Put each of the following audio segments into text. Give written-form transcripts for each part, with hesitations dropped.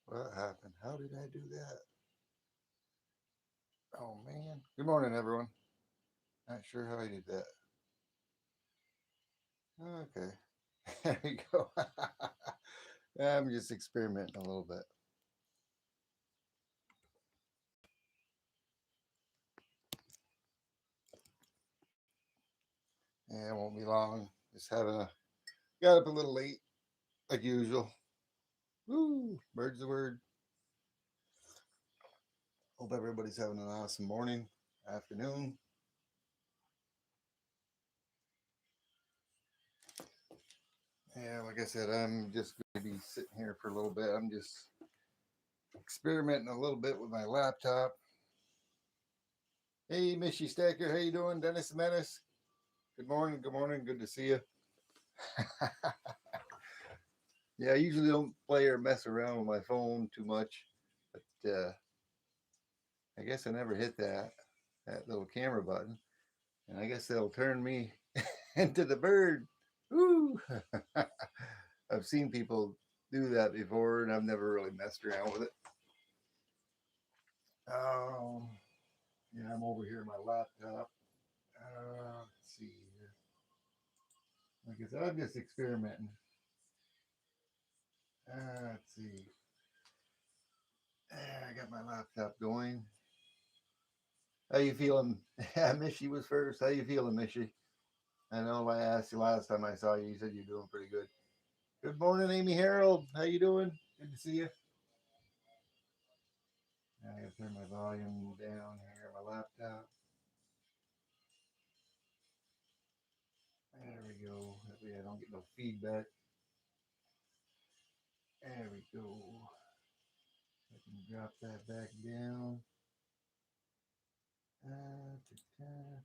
What happened? How did I do that? Oh man. Good morning, everyone. Not sure how I did that. Okay. There you go. I'm just experimenting a little bit. Yeah, it won't be long. Just having a got up a little late, like usual. Woo! Bird's the word. Hope everybody's having an awesome morning, afternoon. Yeah, like I said, I'm just going to be sitting here for a little bit. I'm just experimenting a little bit with my laptop. Hey, Mishy Stacker, how you doing? Dennis the Menace. Good morning. Good morning. Good to see you. Yeah, I usually don't play or mess around with my phone too much, but I guess I never hit that little camera button, and I guess that'll turn me into the bird. Woo! I've seen people do that before, and I've never really messed around with it. Um, yeah, I'm over here on my laptop. Let's see here. Like I said, I'm just experimenting. Let's see. I got my laptop going. How you feeling? Yeah, Mishy was first. How you feeling, Mishy? I know I asked you last time I saw you. You said you're doing pretty good. Good morning, Amy Harold. How you doing? Good to see you. I gotta turn my volume down here on my laptop. There we go. That way I don't get no feedback. There we go. I can drop that back down.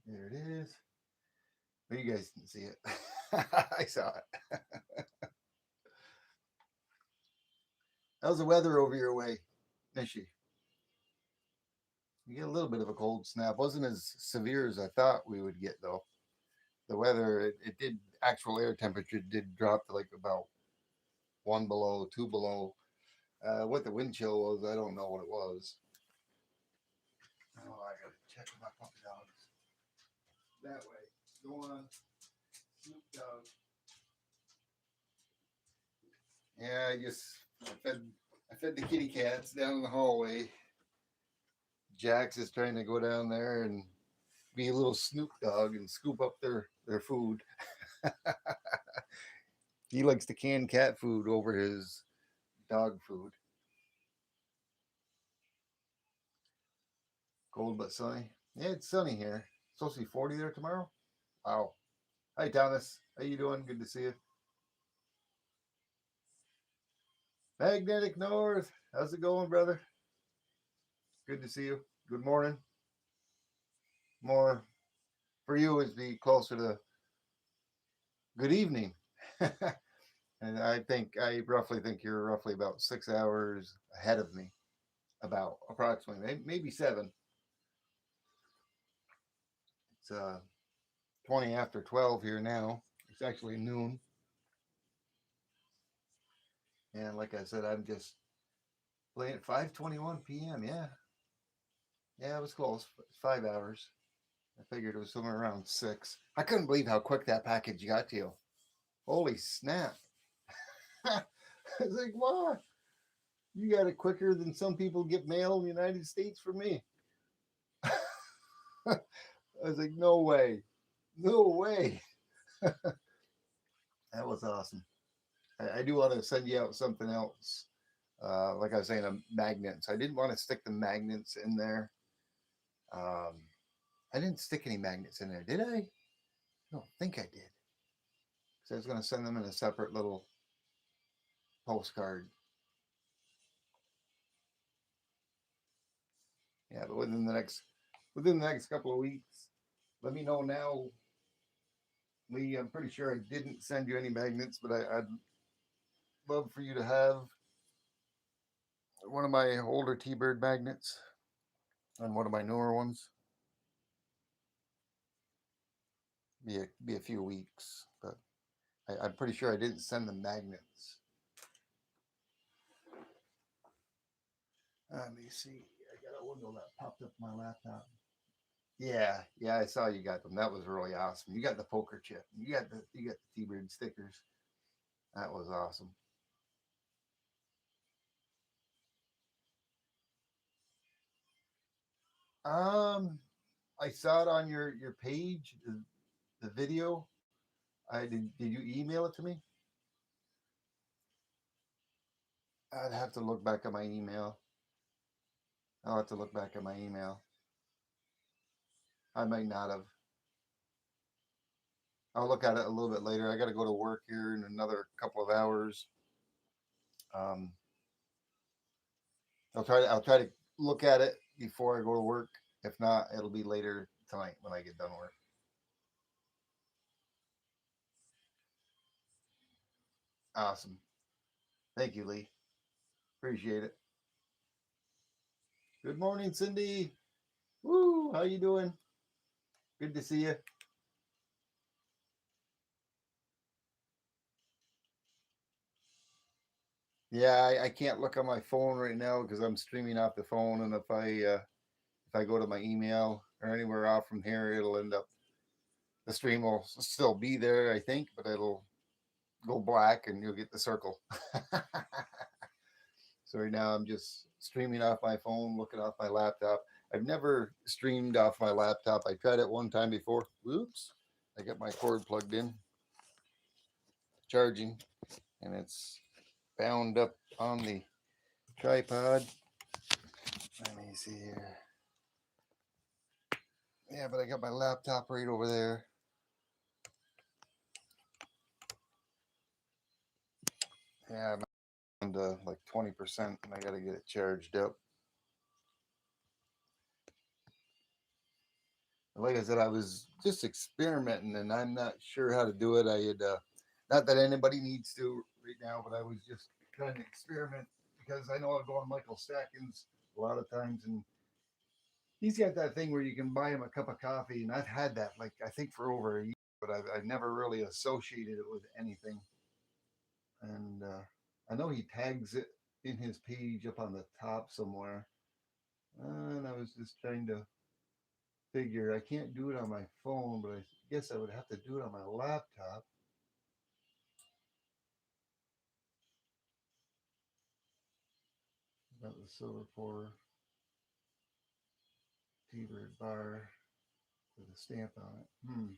There it is. But you guys didn't see it. I saw it. How's the weather over your way, Nishi? You get a little bit of a cold snap. Wasn't as severe as I thought we would get, though. The weather, it did, actual air temperature did drop to like about one below, two below. What the wind chill was, I don't know what it was. Oh, I gotta check my puppy dogs. That way. Go on, Snoop Dogg. Yeah, I fed the kitty cats down in the hallway. Jax is trying to go down there and be a little Snoop Dogg and scoop up their food. He likes to can cat food over his dog food. Cold but sunny. Yeah, it's sunny here. It's supposed to be 40 there tomorrow. Wow. Hi Thomas. How you doing? Good to see you. Magnetic North. How's it going, brother? Good to see you. Good morning. More for you is be closer to good evening. And I roughly think you're roughly about 6 hours ahead of me. About approximately maybe seven. It's 20 after 12 here now. It's actually noon. And like I said, I'm just playing at 5:21 p.m. Yeah. Yeah, it was close. 5 hours. I figured it was somewhere around six. I couldn't believe how quick that package got to you. Holy snap. I was like, wow, you got it quicker than some people get mail in the United States for me. I was like, no way. No way. That was awesome. I do want to send you out something else. Like I was saying, magnets. I didn't want to stick the magnets in there. Um, I didn't stick any magnets in there, did I? I don't think I did. So I was going to send them in a separate little postcard. Yeah, but within the next couple of weeks, let me know now. Lee, I'm pretty sure I didn't send you any magnets, but I'd love for you to have one of my older T-Bird magnets and one of my newer ones. Be a few weeks, but I'm pretty sure I didn't send the magnets. Let me see. I got a window that popped up my laptop. Yeah, yeah, I saw you got them. That was really awesome. You got the poker chip. You got the T-Bird stickers. That was awesome. Um, I saw it on your page, the video. I did. Did you email it to me? I'd have to look back at my email. I'll have to look back at my email. I might not have. I'll look at it a little bit later. I got to go to work here in another couple of hours. Um, I'll try to look at it before I go to work. If not, it'll be later tonight when I get done work. Awesome. Thank you, Lee. Appreciate it. Good morning, Cindy. Woo! How you doing? Good to see you. Yeah, I can't look on my phone right now because I'm streaming off the phone, and if I go to my email or anywhere off from here, it'll end up the stream will still be there, I think, but it'll go black and you'll get the circle. So right now I'm just streaming off my phone, looking off my laptop. I've never streamed off my laptop. I tried it one time before. Oops. I got my cord plugged in, charging, and it's bound up on the tripod. Let me see here. Yeah, but I got my laptop right over there. Yeah, I'm down to like 20%, and I got to get it charged up. Like I said, I was just experimenting, and I'm not sure how to do it. I had, not that anybody needs to right now, but I was just trying to experiment because I know I go on Michael Stackins a lot of times, and he's got that thing where you can buy him a cup of coffee, and I've had that like I think for over a year, but I've never really associated it with anything. And I know he tags it in his page up on the top somewhere, and I was just trying to figure I can't do it on my phone, but I guess I would have to do it on my laptop. About the silver pour T-Bird bar with a stamp on it.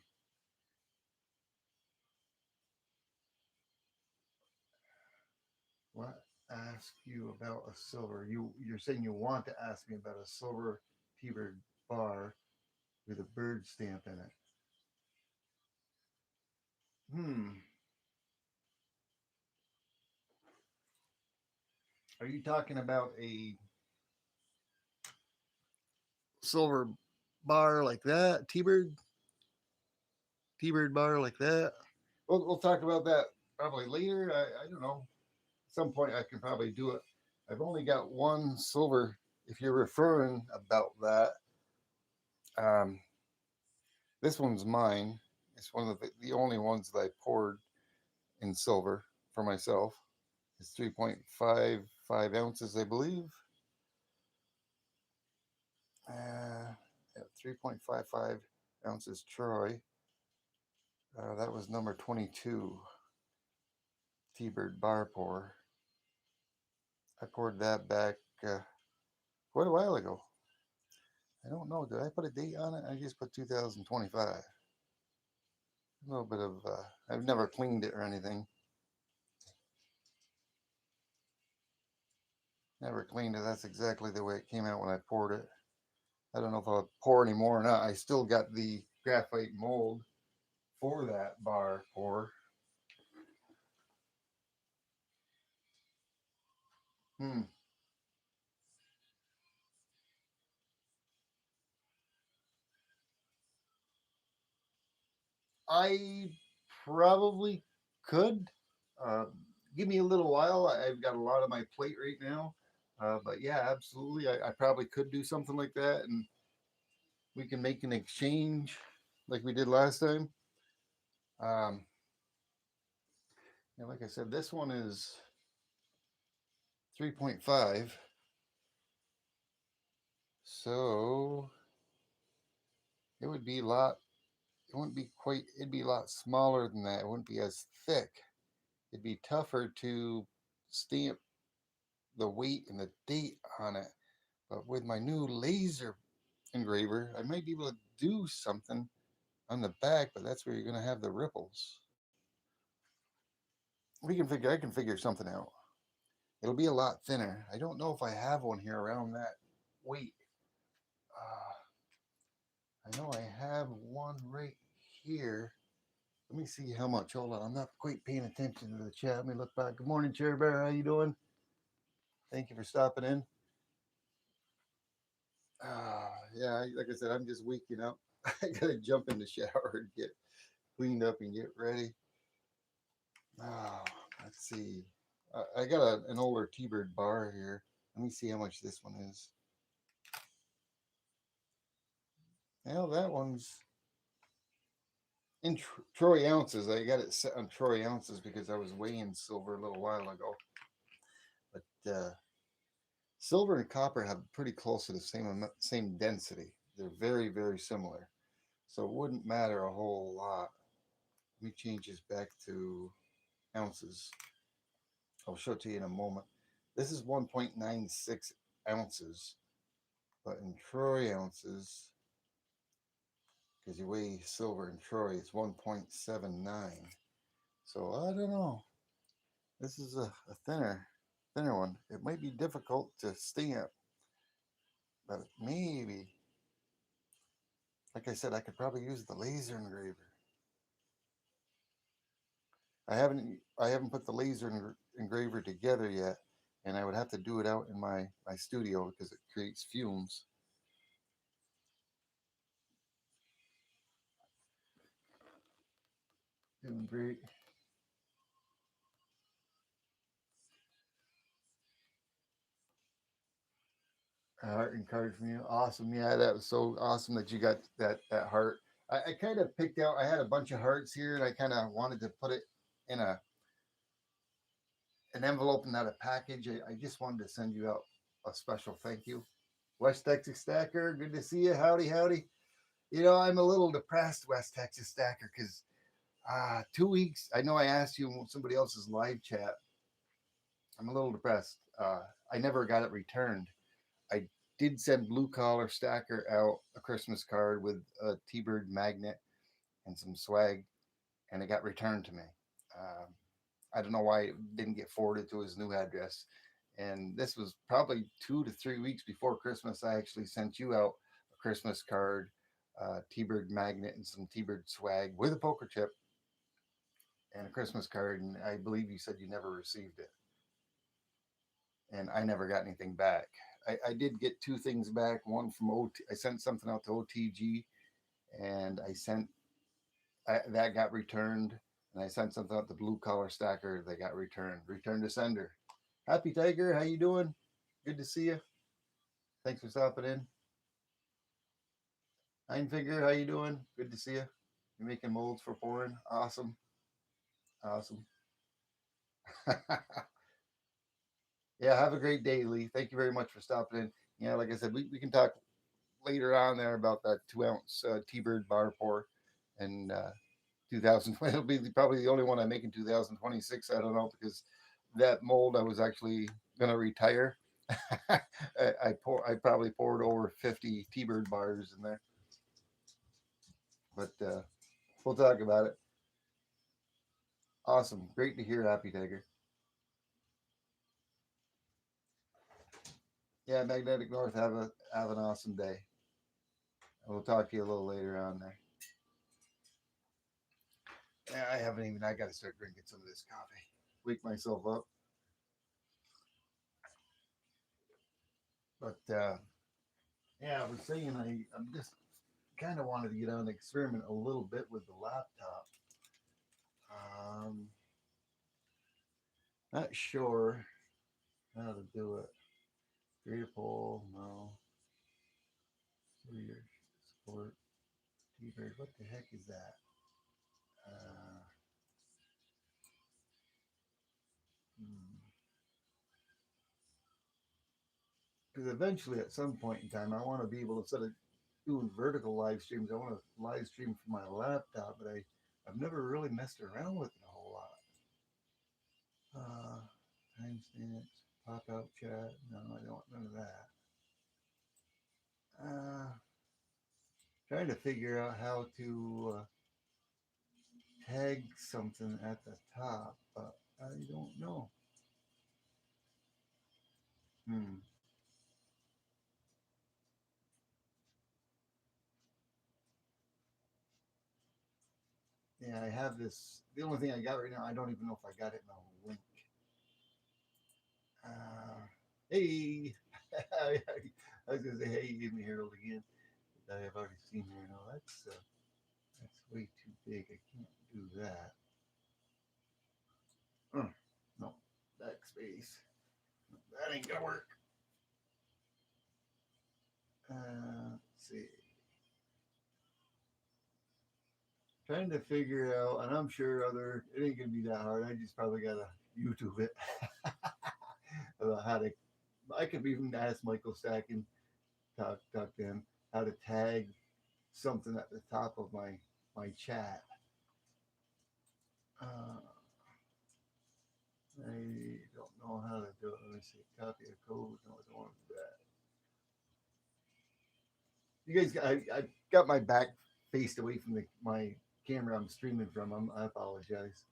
What ask you about a silver? You're saying you want to ask me about a silver T-Bird bar with a bird stamp in it. Hmm. Are you talking about a silver bar like that? T-Bird bar like that? We'll talk about that probably later. I don't know. At some point, I can probably do it. I've only got one silver. If you're referring about that, um, this one's mine. It's one of the only ones that I poured in silver for myself. It's 3.55 ounces, I believe. Yeah, 3.55 ounces Troy. That was number 22 T-Bird bar pour. I poured that back quite a while ago. I don't know. Did I put a date on it? I just put 2025. A little bit of, I've never cleaned it or anything. Never cleaned it. That's exactly the way it came out when I poured it. I don't know if I'll pour anymore or not. I still got the graphite mold for that bar pour. Hmm. I probably could. Uh, Give me a little while. I've got a lot on my plate right now. But yeah, absolutely. I probably could do something like that, and we can make an exchange like we did last time. Um, yeah, like I said, this one is 3.5. So it would be a lot, it wouldn't be quite, it'd be a lot smaller than that. It wouldn't be as thick. It'd be tougher to stamp the weight and the date on it. But with my new laser engraver, I might be able to do something on the back, but that's where you're going to have the ripples. I can figure something out. It'll be a lot thinner. I don't know if I have one here around that weight. I know I have one right here. Let me see how much. Hold on. I'm not quite paying attention to the chat. Let me look back. Good morning, Chair Bear. How you doing? Thank you for stopping in. Yeah, like I said, I'm just waking up. I gotta jump in the shower and get cleaned up and get ready. Oh, let's see. I got an older T-Bird bar here. Let me see how much this one is. Well, that one's in troy ounces. I got it set on troy ounces because I was weighing silver a little while ago. But silver and copper have pretty close to the same density. They're very, very similar. So it wouldn't matter a whole lot. Let me change this back to ounces. I'll show it to you in a moment. This is 1.96 ounces, but in troy ounces, because you weigh silver in troy, it's 1.79. So I don't know. This is a thinner one. It might be difficult to stamp, but maybe, like I said, I could probably use the laser engraver. I haven't put the laser engraver together yet, and I would have to do it out in my studio because it creates fumes. Doing great. A heart and card from you. Awesome. Yeah, that was so awesome that you got that heart. I kind of picked out. I had a bunch of hearts here, and I kind of wanted to put it in an envelope and not a package. I just wanted to send you out a special thank you. West Texas Stacker, good to see you. Howdy, howdy. You know, I'm a little depressed, West Texas Stacker, because 2 weeks. I know I asked you in somebody else's live chat. I'm a little depressed. I never got it returned. I did send Blue Collar Stacker out a Christmas card with a T-Bird magnet and some swag, and it got returned to me. Um, I don't know why it didn't get forwarded to his new address. And this was probably 2 to 3 weeks before Christmas. I actually sent you out a Christmas card, T-Bird magnet, and some T-Bird swag with a poker chip and a Christmas card. And I believe you said you never received it. And I never got anything back. I did get two things back. One from I sent something out to OTG, and that got returned. And I sent something out to Blue Collar Stacker. They got returned. Return to sender. Happy Tiger, how you doing? Good to see you. Thanks for stopping in. Nine Figure, how you doing? Good to see you. You're making molds for pouring. Awesome. Awesome. Yeah, have a great day, Lee. Thank you very much for stopping in. Yeah, like I said, we can talk later on there about that 2 ounce T-Bird bar pour and 2020. It'll be probably the only one I make in 2026. I don't know, because that mold I was actually going to retire. I probably poured over 50 T-Bird bars in there, but we'll talk about it. Awesome, great to hear, Happy Tiger. Yeah, Magnetic North, have an awesome day. We'll talk to you a little later on there. Yeah, I haven't even. I got to start drinking some of this coffee. Wake myself up. But yeah, I was saying I'm just kind of wanted to get on and experiment a little bit with the laptop. Not sure how to do it. Create a poll, no. 3 years support. T-Bird, what the heck is that? Uh, hmm. because eventually at some point in time I want to be able to, instead of doing vertical live streams, I want to live stream from my laptop, but I've never really messed around with it a whole lot. Timestamps, pop out chat. No, I don't want none of that. Trying to figure out how to tag something at the top, but I don't know. Hmm. Yeah, I have this. The only thing I got right now, I don't even know if I got it in a link. Hey, I was gonna say hey, give me Harold again. That I've already seen here. No, that's way too big. I can't do that. No, backspace. That ain't gonna work. Let's see. Trying to figure out, and I'm sure it ain't gonna be that hard. I just probably gotta YouTube it about how to. I could even ask Michael Stack and talk to him how to tag something at the top of my chat. Uh, I don't know how to do it. Let me see. Copy a code. No, I don't want to do that. You guys, I got my back faced away from my camera I'm streaming from. I apologize.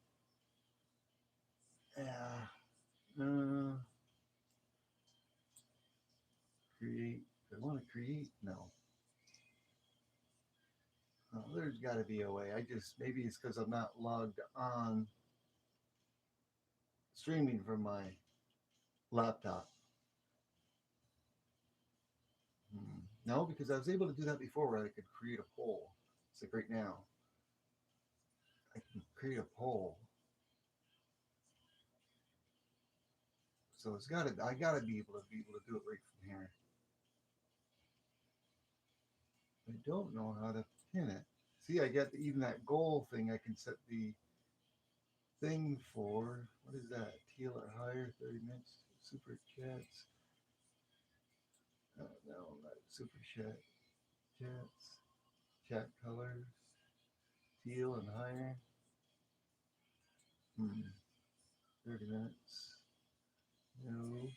Yeah. Uh, create. Do I want to create? No. There's got to be a way. I just, maybe it's because I'm not logged on streaming from my laptop. No, because I was able to do that before where I could create a poll. It's like right now, I can create a poll. So I gotta be able to do it right from here. I don't know how to pin it. See, I get even that goal thing. I can set the thing for, what is that? Teal or higher, 30 minutes, super chats. No, not super chats, chat colors, teal and higher. 30 minutes. No.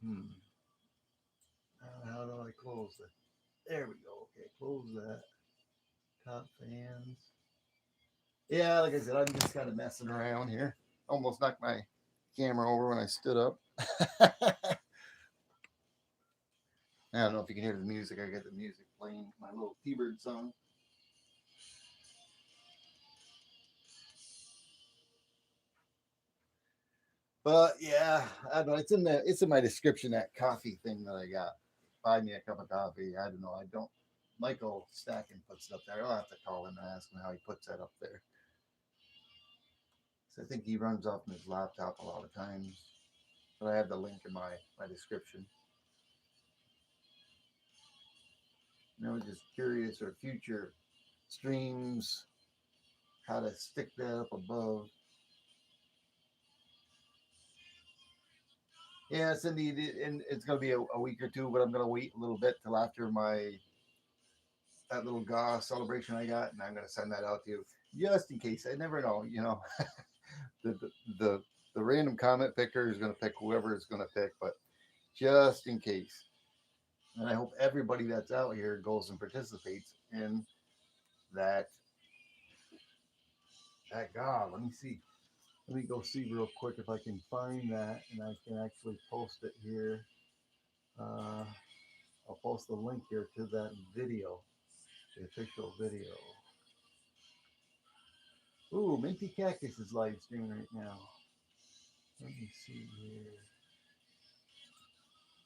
Hmm. How do I close that? There we go. Okay, close that. Top fans. Yeah, like I said, I'm just kind of messing around here. Almost knocked my camera over when I stood up. I don't know if you can hear the music. I got the music playing, my little T-Bird song. But yeah, I don't know. It's in my description, that coffee thing that I got. Buy me a cup of coffee. I don't know. I don't. Michael Stacken puts it up there. I'll have to call him and ask him how he puts that up there. So I think he runs off his laptop a lot of times. But I have the link in my description. Just curious or future streams, how to stick that up above. Yes, indeed, and it's going to be a week or two, but I'm going to wait a little bit till after my that little GA celebration I got, and I'm going to send that out to you just in case. I never know, the the the, the random comment picker is going to pick whoever is going to pick, but just in case. And I hope everybody that's out here goes and participates in that that GA. Let me see. Let me go see real quick if I can find that, and I can actually post it here. Uh, I'll post the link here to that video, the official video. Ooh, Minty Cactus is live streaming right now. Let me see here.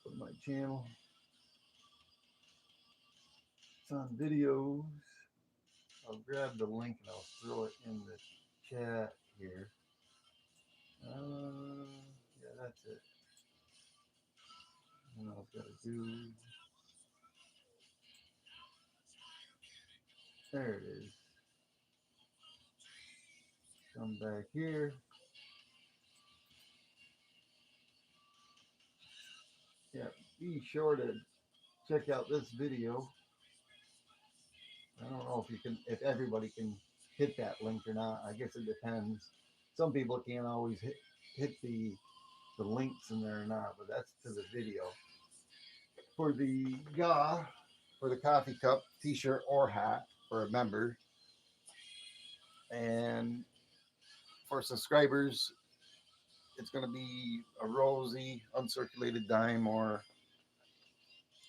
Put my channel. It's on videos. I'll grab the link and I'll throw it in the chat here. Yeah, that's it. And I've got to do. There it is. Come back here. Yeah, be sure to check out this video. I don't know if you can, if everybody can hit that link or not. I guess it depends. Some people can't always hit the links in there or not, but that's to the video. For the GA, for the coffee cup, t-shirt, or hat for a member, and for subscribers, it's going to be a rosy uncirculated dime or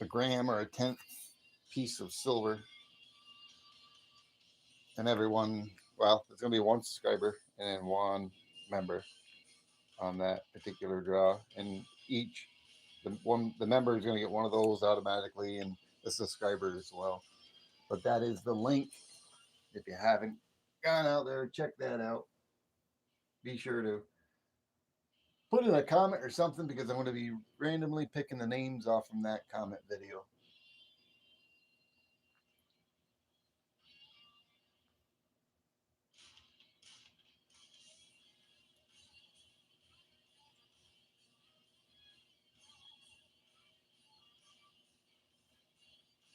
a gram or a tenth piece of silver. And everyone, well, it's going to be one subscriber and then one member on that particular draw. And each, the member is going to get one of those automatically, and the subscriber as well. But that is the link. If you haven't gone out there, check that out. Be sure to put in a comment or something, because I'm going to be randomly picking the names off from that comment video.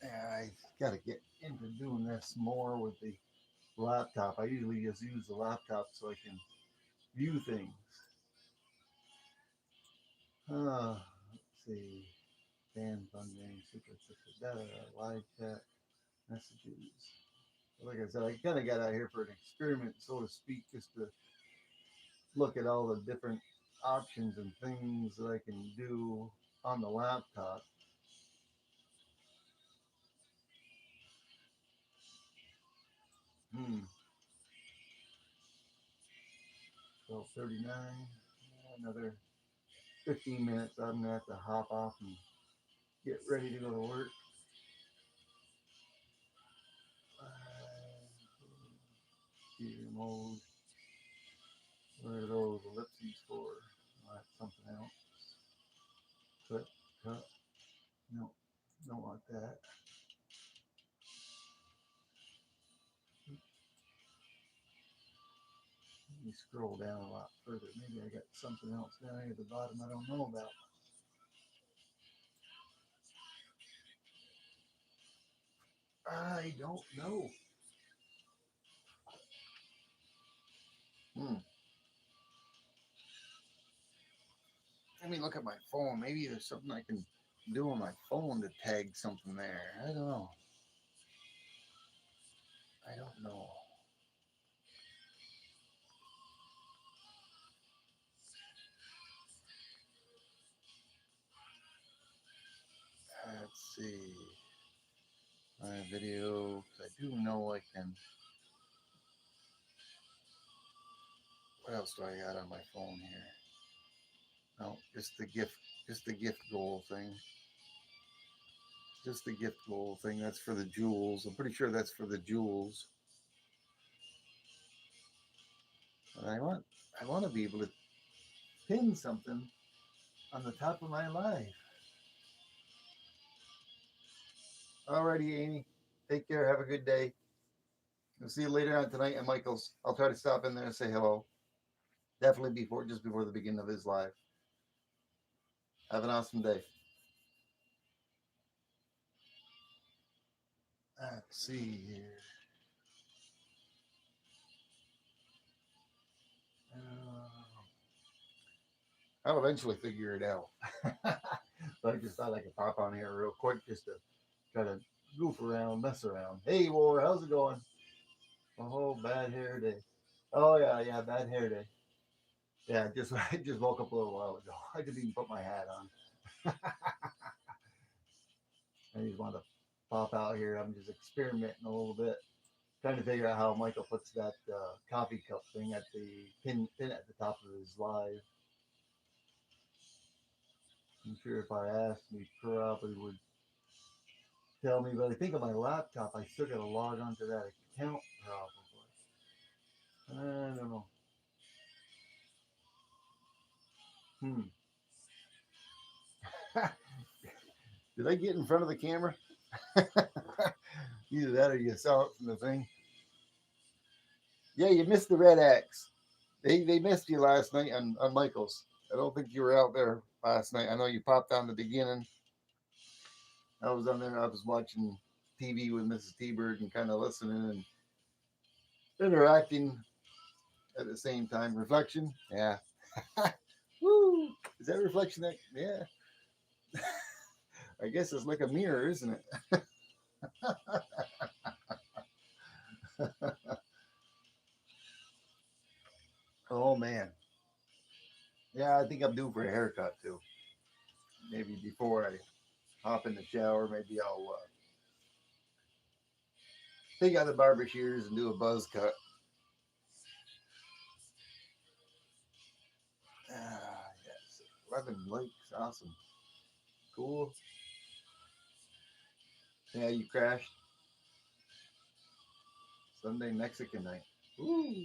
I got to get into doing this more with the laptop. I usually just use the laptop so I can view things. Let's see. Fan funding, super, data, live chat, messages. Like I said, I kind of got out here for an experiment, so to speak, just to look at all the different options and things that I can do on the laptop. Hmm. 12:39. Another 15 minutes. I'm gonna have to hop off and get ready to go to work. Computer mode. What are those ellipses for? Oh, that's something else. Clip, cut. No, don't want that. Let me scroll down a lot further. Maybe I got something else down here at the bottom I don't know about. I don't know. Hmm. Let me look at my phone. Maybe there's something I can do on my phone to tag something there. I don't know. I don't know. Let's see. My video. I do know I can. What else do I got on my phone here? No, just the gift goal thing. Just the gift goal thing. That's for the jewels. I'm pretty sure that's for the jewels. And I want to be able to pin something on the top of my life. Alrighty, Amy. Take care. Have a good day. I'll see you later on tonight at Michael's. I'll try to stop in there and say hello. Definitely just before the beginning of his live. Have an awesome day. Let's see here. I'll eventually figure it out. But I just thought I could pop on here real quick just to try to goof around, mess around. Hey, War, how's it going? Oh, bad hair day. Oh yeah, bad hair day. Yeah, I just woke up a little while ago. I didn't even put my hat on. I just wanted to pop out here. I'm just experimenting a little bit, trying to figure out how Michael puts that coffee cup thing at the pin at the top of his live. I'm sure if I asked, he probably would tell me, but I think on my laptop, I still got to log onto that account probably. I don't know. Did I get in front of the camera? Either that or you saw it from the thing. Yeah, you missed the Red Axe. They missed you last night on Michael's. I don't think you were out there last night. I know you popped on the beginning. I was on there. I was watching TV with Mrs. T-Bird and kind of listening and interacting at the same time. Reflection, yeah. Woo! Is that reflection? That yeah. I guess it's like a mirror, isn't it? Oh man. Yeah, I think I'm due for a haircut too. Maybe before I hop in the shower, maybe I'll take out the barber shears and do a buzz cut. Yes. 11 likes. Awesome. Cool. Yeah, you crashed Sunday Mexican night. Ooh.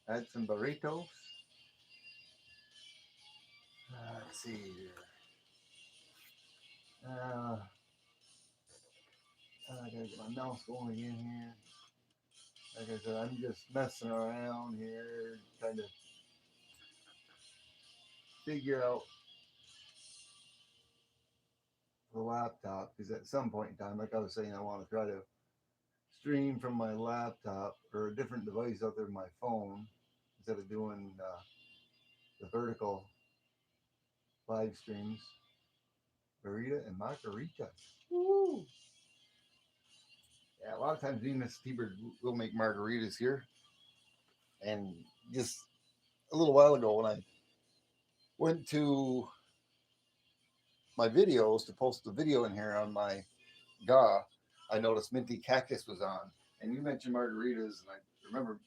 Had some burritos. Let's see here. I gotta get my mouse going again here. Like I said, I'm just messing around here, trying to figure out the laptop. Because at some point in time, like I was saying, I want to try to stream from my laptop or a different device other than my phone instead of doing the vertical live streams. Burrito and margarita. Woo! Yeah, a lot of times me and Miss T-Bird will make margaritas here. And just a little while ago when I went to my videos to post the video in here on my GA, I noticed Minty Cactus was on. And you mentioned margaritas, and I remember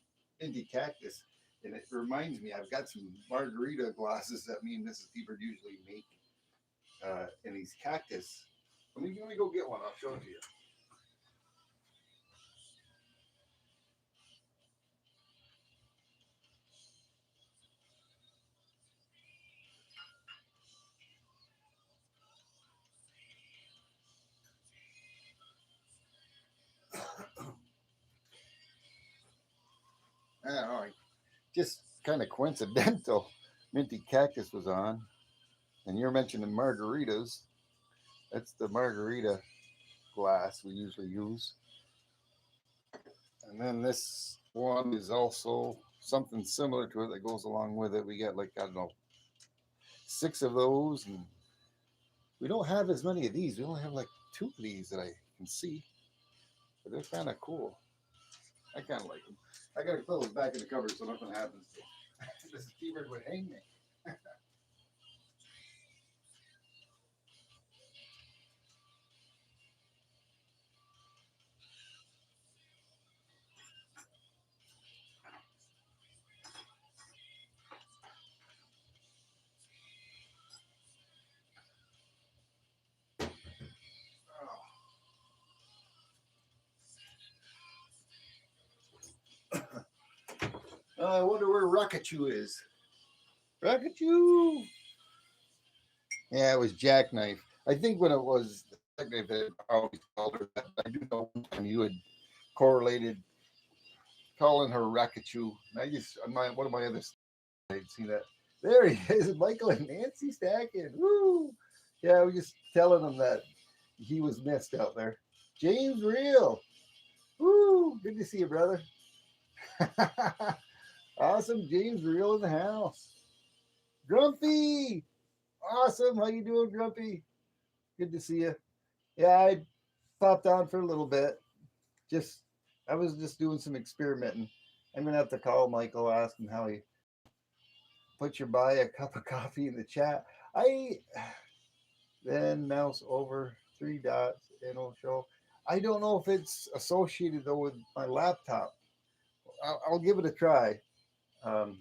Minty Cactus. And it reminds me, I've got some margarita glasses that me and Mrs. T-Bird usually make in these cactus. Let me go get one. I'll show it to you. All right. Just kind of coincidental. Minty Cactus was on, and you're mentioning margaritas. That's the margarita glass we usually use. And then this one is also something similar to it that goes along with it. We got like, I don't know, 6 of those. And we don't have as many of these. We only have like 2 of these that I can see. But they're kind of cool. I kind of like them. I got to close back in the cupboard so nothing happens to them. This T-Bird would hang me. I wonder where Rockachu is. Rockachu! Yeah, it was Jackknife. I think when it was Jackknife, I always called her that. I do know one time you had correlated calling her Rockachu. And I just, on my, one of my other, I'd see that. There he is, Michael and Nancy Stacking. Woo! Yeah, we just telling him that he was missed out there. James Real. Woo! Good to see you, brother. Awesome, James Real in the house. Grumpy. Awesome. How you doing, Grumpy? Good to see you. Yeah, I popped on for a little bit. Just I was just doing some experimenting. I'm gonna have to call Michael, ask him how he put your buy a cup of coffee in the chat. I then mouse over 3 dots and it'll show. I don't know if it's associated though with my laptop. I'll give it a try. Um,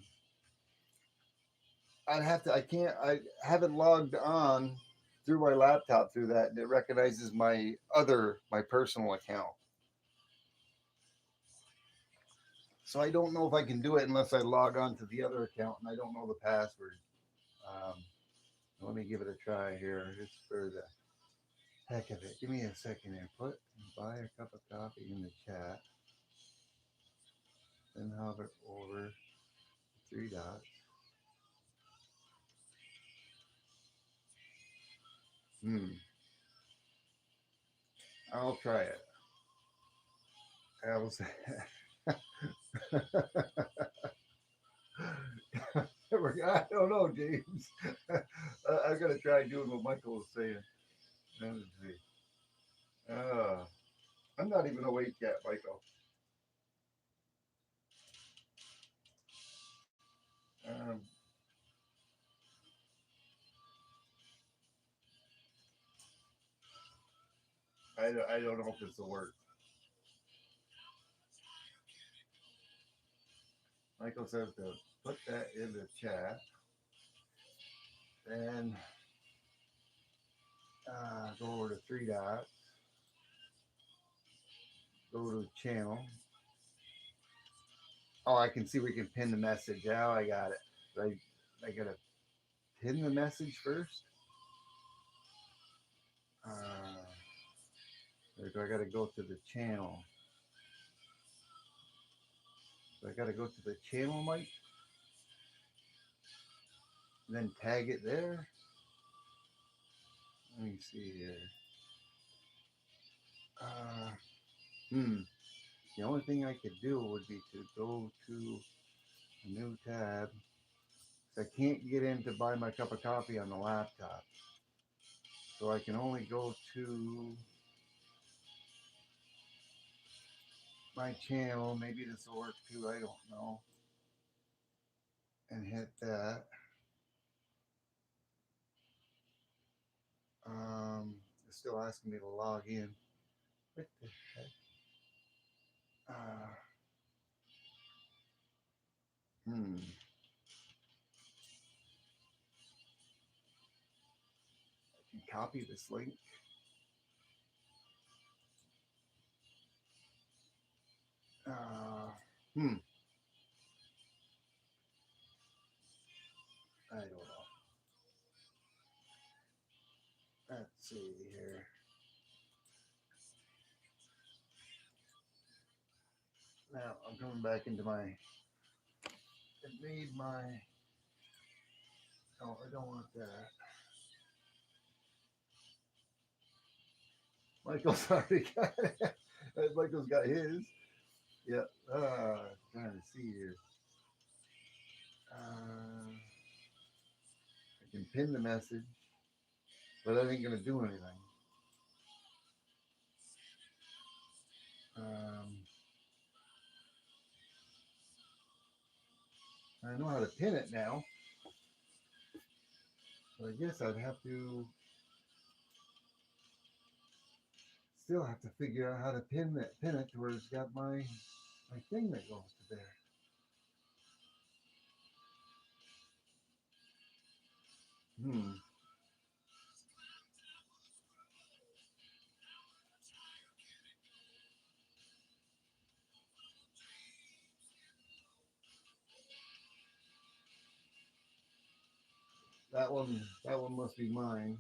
I'd have to. I can't. I haven't logged on through my laptop through that, and it recognizes my personal account. So I don't know if I can do it unless I log on to the other account, and I don't know the password. Um, Let me give it a try here, just for the heck of it. Give me a second here. Buy a cup of coffee in the chat, then hover over 3 dots. Hmm. I'll try it. I was. I don't know, James. I'm gonna try doing what Michael was saying. Let me see. Uh, I'm not even awake yet, Michael. Um, I don't know if this will work. Michael says to put that in the chat and go over to three dots, go to channel. Oh, I can see we can pin the message. Oh, I got it. I gotta pin the message first. Do I gotta go to the channel? Do I gotta go to the channel, Mike? And then tag it there. Let me see here. Uh, hmm. The only thing I could do would be to go to a new tab. I can't get in to buy my cup of coffee on the laptop. So I can only go to my channel. Maybe this will work too. I don't know. And hit that. It's still asking me to log in. What the heck? Uh, hmm. I can copy this link. Uh, hmm. I don't know. Let's see here. Now I'm coming back into my. It made my. Oh, I don't want that. Michael's already got it. Michael's got his. Yeah. Trying to see here. I can pin the message, but that ain't gonna do anything. Um, I know how to pin it now, but I guess I'd have to still have to figure out how to pin it to where it's got my thing that goes to there. Hmm. That one must be mine.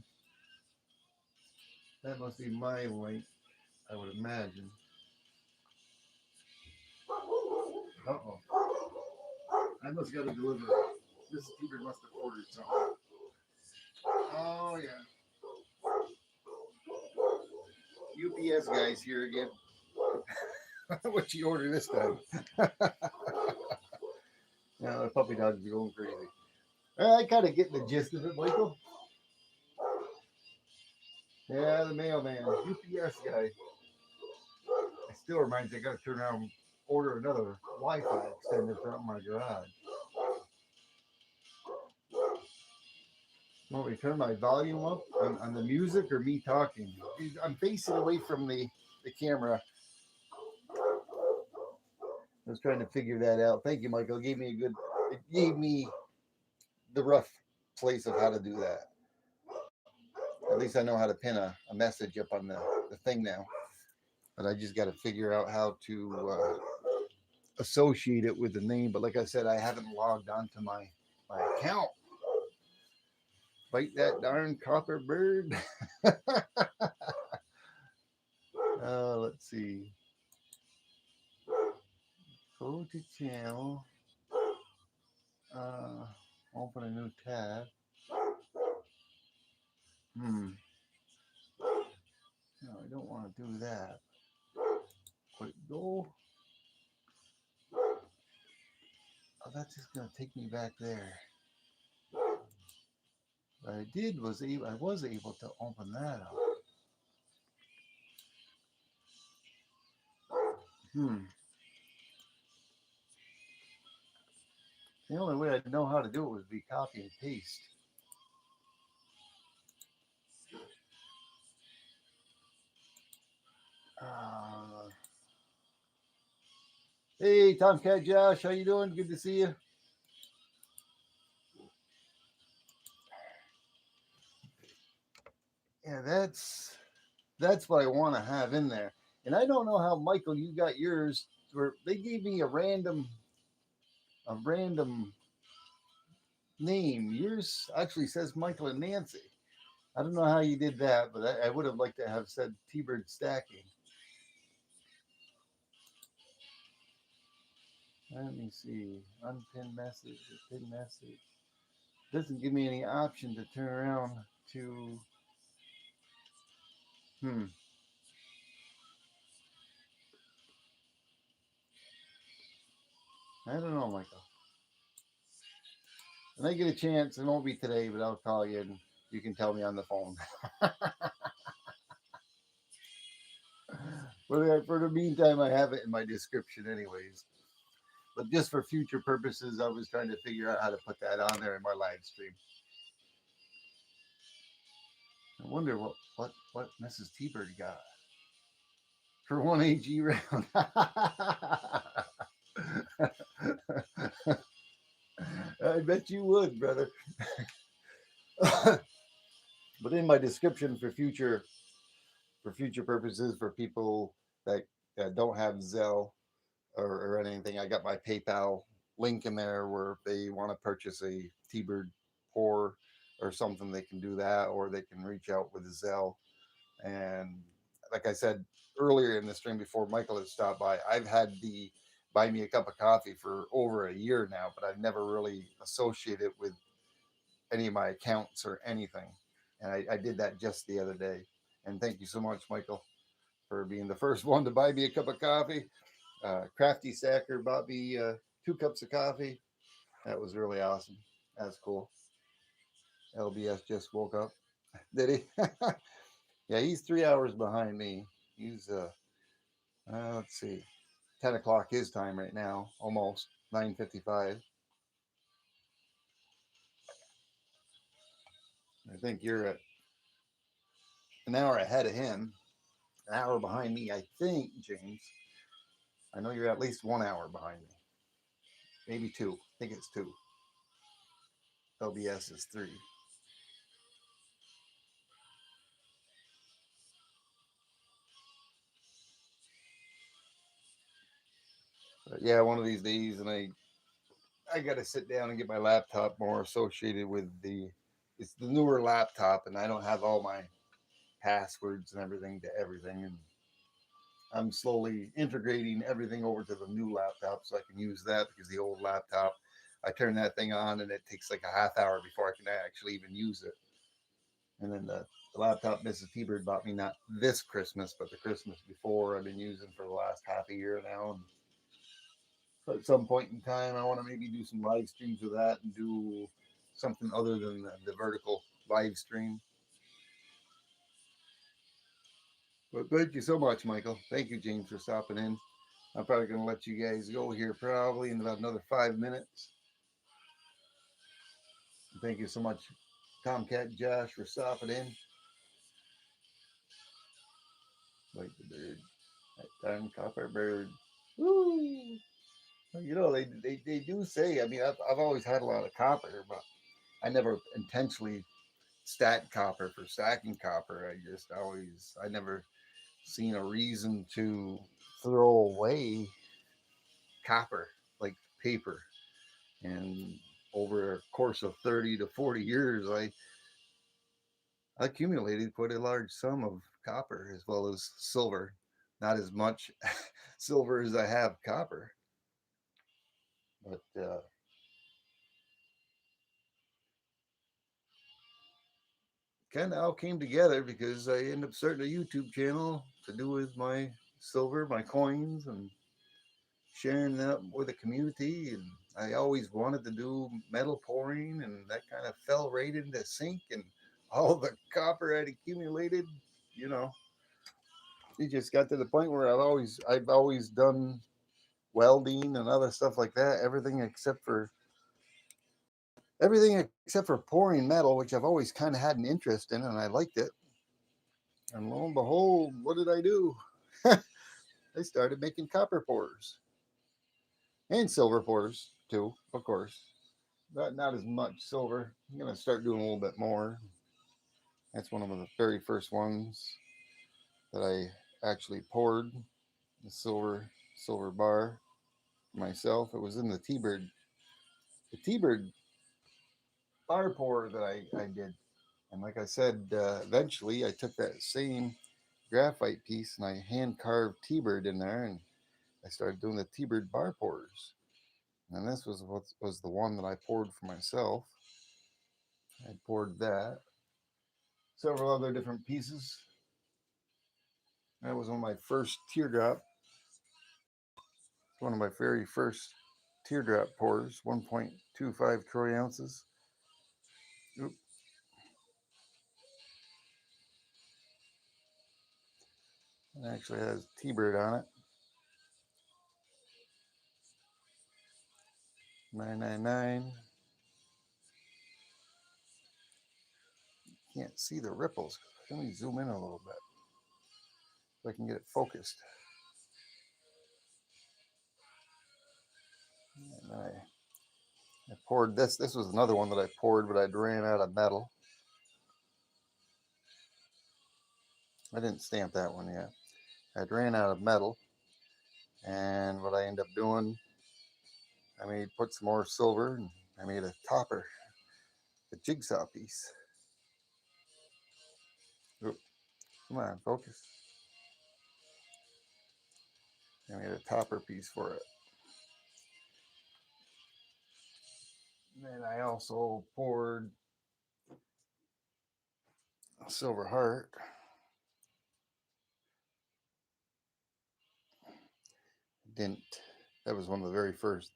That must be my link, I would imagine. Uh-oh. I must got to deliver. This Peter must have ordered something. Oh yeah. UPS guys here again. What you order this time? Now the puppy dogs are going crazy. I kind of get the gist of it, Michael. Yeah, the mailman, UPS guy. It still reminds me I got to turn around and order another Wi-Fi extender for my garage. Want me to turn my volume up on the music or me talking? I'm facing away from the camera. I was trying to figure that out. Thank you, Michael. It gave me the rough place of how to do that. At least I know how to pin a message up on the thing now. But I just got to figure out how to associate it with the name. But like I said, I haven't logged onto my account. Fight that darn copper bird. Let's see. Go to channel. Uh, Open a new tab. Hmm. to do that. Let it go. Oh, that's just going to take me back there. What I did was I was able to open that up. The only way I'd know how to do it would be copy and paste. Uh, hey, Tomcat Josh, how you doing? Good to see you. Yeah, that's what I want to have in there. And I don't know how, Michael, you got yours. Where they gave me a random name. Yours actually says Michael and Nancy. I don't know how you did that, but I would have liked to have said T-Bird Stacking. Let me see. Unpinned message, pin message. Doesn't give me any option to turn around to. Hmm. I don't know, Michael. When I get a chance, it won't be today, but I'll call you and you can tell me on the phone. For the meantime, I have it in my description, anyways. But just for future purposes, I was trying to figure out how to put that on there in my live stream. I wonder what Mrs. T-Bird got for one AG round. I bet you would, brother. But in my description for future purposes, for people that don't have Zelle or anything, I got my PayPal link in there where if they want to purchase a T-Bird pour or something, they can do that, or they can reach out with Zelle. And like I said earlier in the stream before Michael had stopped by, I've had the buy me a cup of coffee for over a year now, but I've never really associated it with any of my accounts or anything. And I did that just the other day. And thank you so much, Michael, for being the first one to buy me a cup of coffee. Crafty Sacker bought me 2 cups of coffee. That was really awesome. That's cool. LBS just woke up. Did he? Yeah, he's 3 hours behind me. He's let's see, 10 o'clock his time right now, almost 9:55. I think you're at an hour ahead of him, an hour behind me. I think, James. I know you're at least 1 hour behind me, maybe two. I think it's two. LBS is three. But yeah, one of these days, and I got to sit down and get my laptop more associated with the. It's the newer laptop, and I don't have all my passwords and everything to everything, and I'm slowly integrating everything over to the new laptop so I can use that, because the old laptop, I turn that thing on and it takes like a half hour before I can actually even use it. And then the laptop Mrs. T-Bird bought me, not this Christmas, but the Christmas before, I've been using for the last half a year now. And so at some point in time, I want to maybe do some live streams with that and do something other than the vertical live stream. But thank you so much, Michael. Thank you, James, for stopping in. I'm probably going to let you guys go here probably in about another 5 minutes. Thank you so much, Tomcat Josh, for stopping in. Like the bird. That time, copper bird. Woo! They do say, I mean, I've always had a lot of copper, but I never intentionally stacked copper for stacking copper. I never seen a reason to throw away copper like paper. And over a course of 30 to 40 years, I accumulated quite a large sum of copper as well as silver. Not as much silver as I have copper, but kind of all came together because I ended up starting a YouTube channel to do with my silver, my coins, and sharing that with the community. And I always wanted to do metal pouring, and that kind of fell right into sync. And all the copper I'd accumulated, you know, it just got to the point where I've always done welding and other stuff like that. Everything except for pouring metal, which I've always kind of had an interest in, and I liked it. And lo and behold, what did I do? I started making copper pours and silver pours too, of course. Not as much silver. I'm gonna start doing a little bit more. That's one of the very first ones that I actually poured the silver bar myself. It was in the T-Bird bar pour that I did. And like I said, eventually I took that same graphite piece and I hand carved T-Bird in there, and I started doing the T-Bird bar pours. And this was what was the one that I poured for myself. I poured that. Several other different pieces. That was one of my first teardrop. One of my very first teardrop pours, 1.25 troy ounces. Oop. It actually has T-Bird on it. 999. Can't see the ripples. Let me zoom in a little bit so I can get it focused. And I poured this. This was another one that I poured, but I ran out of metal. I didn't stamp that one yet. I ran out of metal, and what I ended up doing, I put some more silver, and I made a topper, a jigsaw piece. Oop, come on, focus. I made a topper piece for it. And then I also poured a silver heart. Didn't. That was one of the very first.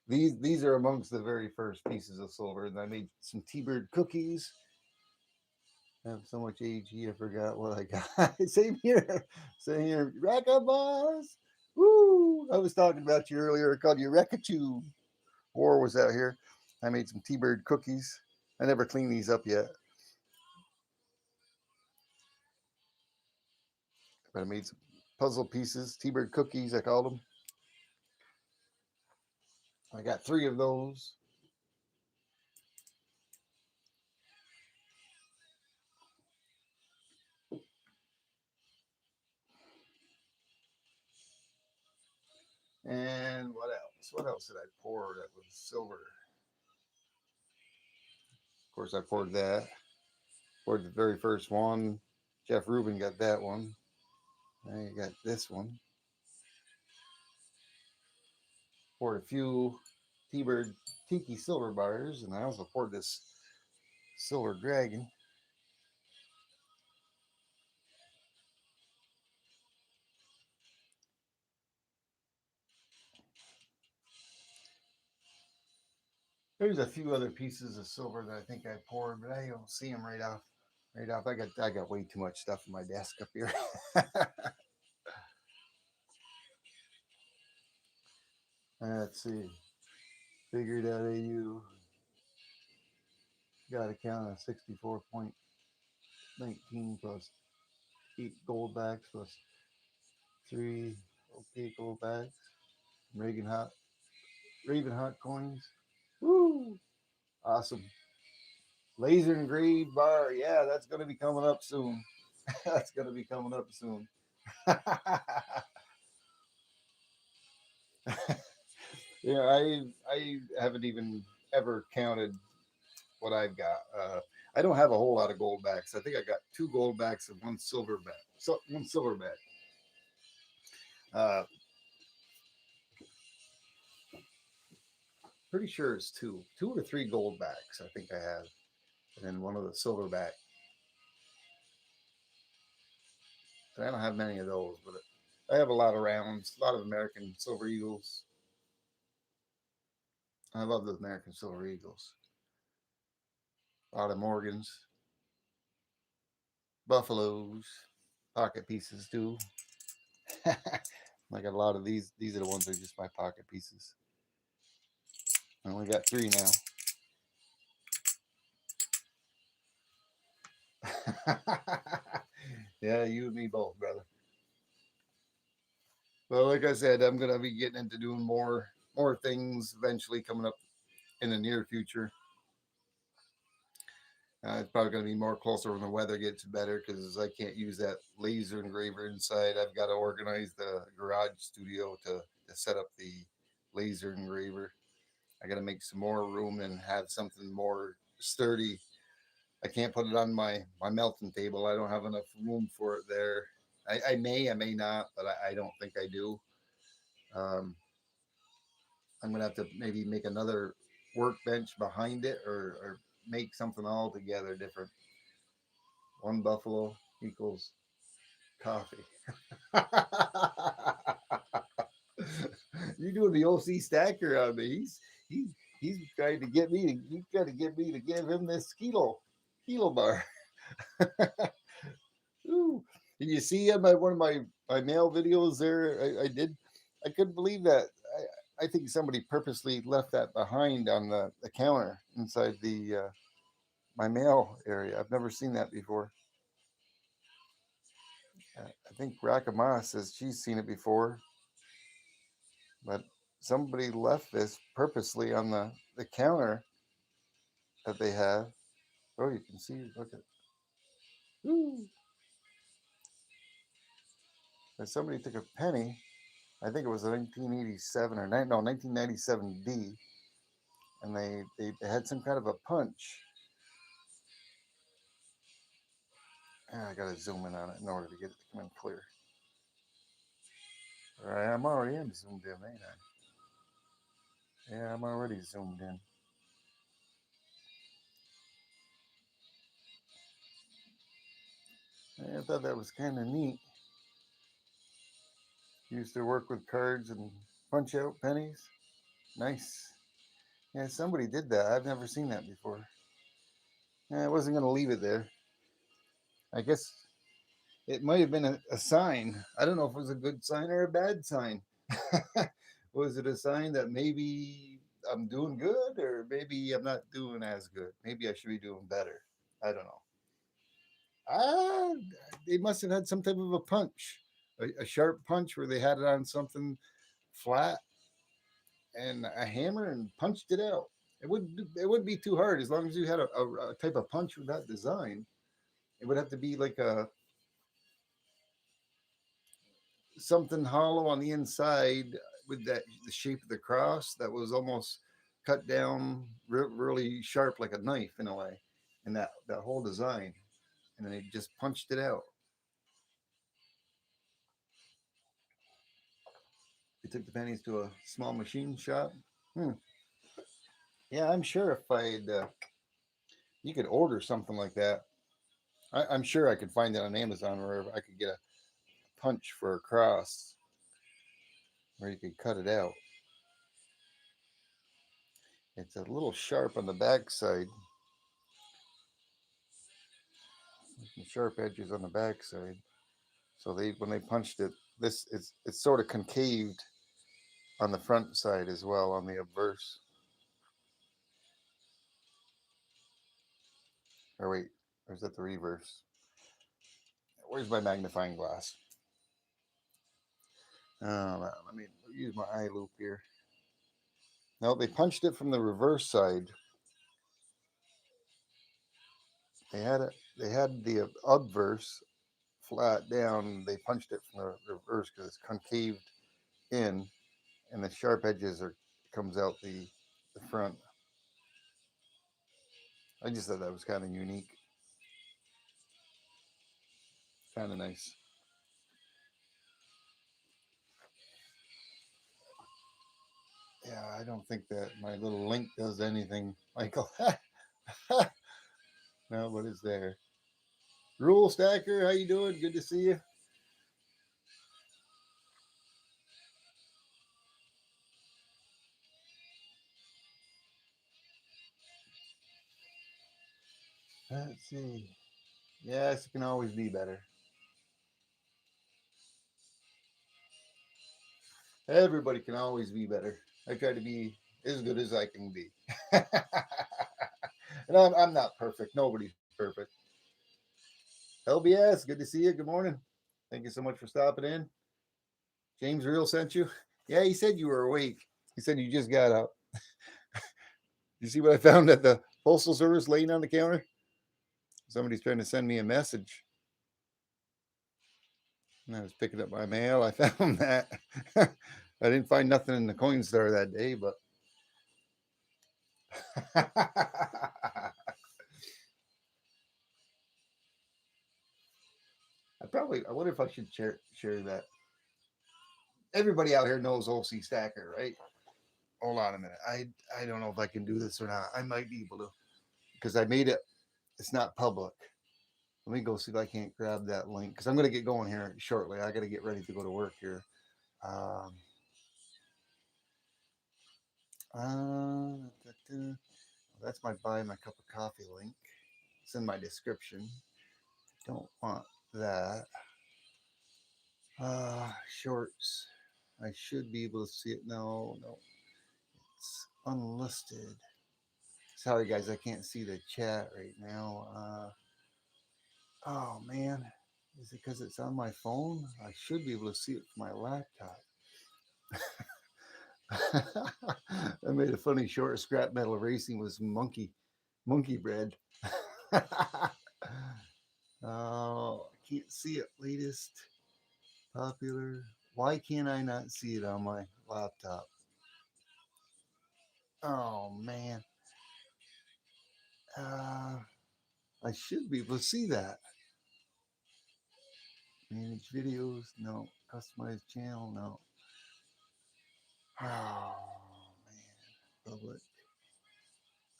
These are amongst the very first pieces of silver. And I made some T-Bird cookies. I have so much AG, I forgot what I got. Same here. Same here. Rekka Boss. Woo! I was talking about you earlier. I called you Rekkachu. War was out here. I made some T-Bird cookies. I never cleaned these up yet. But I made some puzzle pieces, T-Bird cookies, I called them. I got 3 of those. And what else? What else did I pour that was silver? Of course, I poured that. Poured the very first one. Jeff Rubin got that one. I got this one. Poured a few T-Bird Tiki silver bars, and I also poured this silver dragon. There's a few other pieces of silver that I think I poured, but I don't see them right off. Right off. I got way too much stuff on my desk up here. Let's see. Figured.au. Got a count of 64.19 plus 8 gold backs plus 3 okay gold backs. Raven Hot coins. Woo! Awesome. Laser engraved bar. Yeah, that's going to be coming up soon. That's going to be coming up soon. Yeah, I haven't even ever counted what I've got. I don't have a whole lot of gold backs. I think I got 2 gold backs and 1 silver back. So 1 silver back. Uh, Pretty sure it's 2 or 3 gold backs. I think I have, and then 1 of the silver back. And I don't have many of those, but I have a lot of rounds, a lot of American Silver Eagles. I love those American Silver Eagles. A lot of Morgans, Buffaloes, pocket pieces too. I got a lot of these. These are the ones that are just my pocket pieces. I only got three now. Yeah, you and me both, brother. Well, like I said, I'm gonna be getting into doing more things eventually coming up in the near future. It's probably going to be more closer when the weather gets better because I can't use that laser engraver inside. I've got to organize the garage studio to set up the laser engraver. I got to make some more room and have something more sturdy. I can't put it on my melting table. I don't have enough room for it there. I may not, but I don't think I do. Um, I'm gonna have to maybe make another workbench behind it, or make something altogether different. One buffalo equals coffee. You're doing the OC stacker on me. He's he's trying to get me to he's trying to get me to give him this kilo bar. Ooh. And you see on my one of my mail videos there, I did. I couldn't believe that. I think somebody purposely left that behind on the counter inside the my mail area. I've never seen that before. I think Rakama says she's seen it before, but somebody left this purposely on the counter that they have. Oh, you can see. Look at. Woo. And somebody took a penny. I think it was a 1987 or no 1997 D, and they had some kind of a punch. I got to zoom in on it in order to get it to come in clear. All right, I'm already in zoomed in, ain't I? Yeah, I'm already zoomed in. I thought that was kind of neat. Used to work with cards and punch out pennies. Nice. Yeah, somebody did that. I've never seen that before. Yeah, I wasn't going to leave it there. I guess it might have been a sign. I don't know if it was a good sign or a bad sign. Was it a sign that maybe I'm doing good or maybe I'm not doing as good? Maybe I should be doing better. I don't know. Ah, they must have had some type of a punch, a sharp punch where they had it on something flat and a hammer and punched it out. It would be too hard as long as you had a type of punch with that design. It would have to be like a something hollow on the inside with that the shape of the cross that was almost cut down really sharp like a knife in a way, and that whole design, and then they just punched it out. They took the pennies to a small machine shop. Hmm. Yeah, I'm sure if I'd you could order something like that. I'm sure I could find that on Amazon where I could get a punch for a cross where you could cut it out. It's a little sharp on the back side. Some sharp edges on the back side. So they when they punched it, this it's sort of concaved on the front side as well on the obverse. Or wait, or is that the reverse? Where's my magnifying glass? Let me use my eye loop here. No, they punched it from the reverse side. They had the obverse flat down. They punched it from the reverse because it's concaved in, and the sharp edges are comes out the front. I just thought that was kind of unique, kind of nice. Yeah, I don't think that my little link does anything, Michael. No, what is there? Rule Stacker, how you doing? Good to see you. Let's see. Yes, it can always be better. Everybody can always be better. I try to be as good as I can be. And I'm not perfect. Nobody's perfect. LBS, good to see you. Good morning. Thank you so much for stopping in. James Real sent you. Yeah, he said you were awake. He said you just got up. You see what I found at the postal service laying on the counter? Somebody's trying to send me a message. And I was picking up my mail. I found that. I didn't find nothing in the coin store that day, but I wonder if I should share that. Everybody out here knows OC Stacker, right? Hold on a minute. I don't know if I can do this or not. I might be able to because I made it. It's not public. Let me go see if I can't grab that link because I'm going to get going here shortly. I got to get ready to go to work here. Um, that's my buy my cup of coffee link. It's in my description. Don't want that. Shorts. I should be able to see it. No, no. It's unlisted. Sorry, guys. I can't see the chat right now. Oh, man. Is it because it's on my phone? I should be able to see it from my laptop. I made a funny short. Scrap metal racing was monkey bread. Oh, I can't see it. Latest popular. Why can't I not see it on my laptop? Oh man. Uh, I should be able to see that. Manage videos, no. Customize channel, no. Oh man. Public.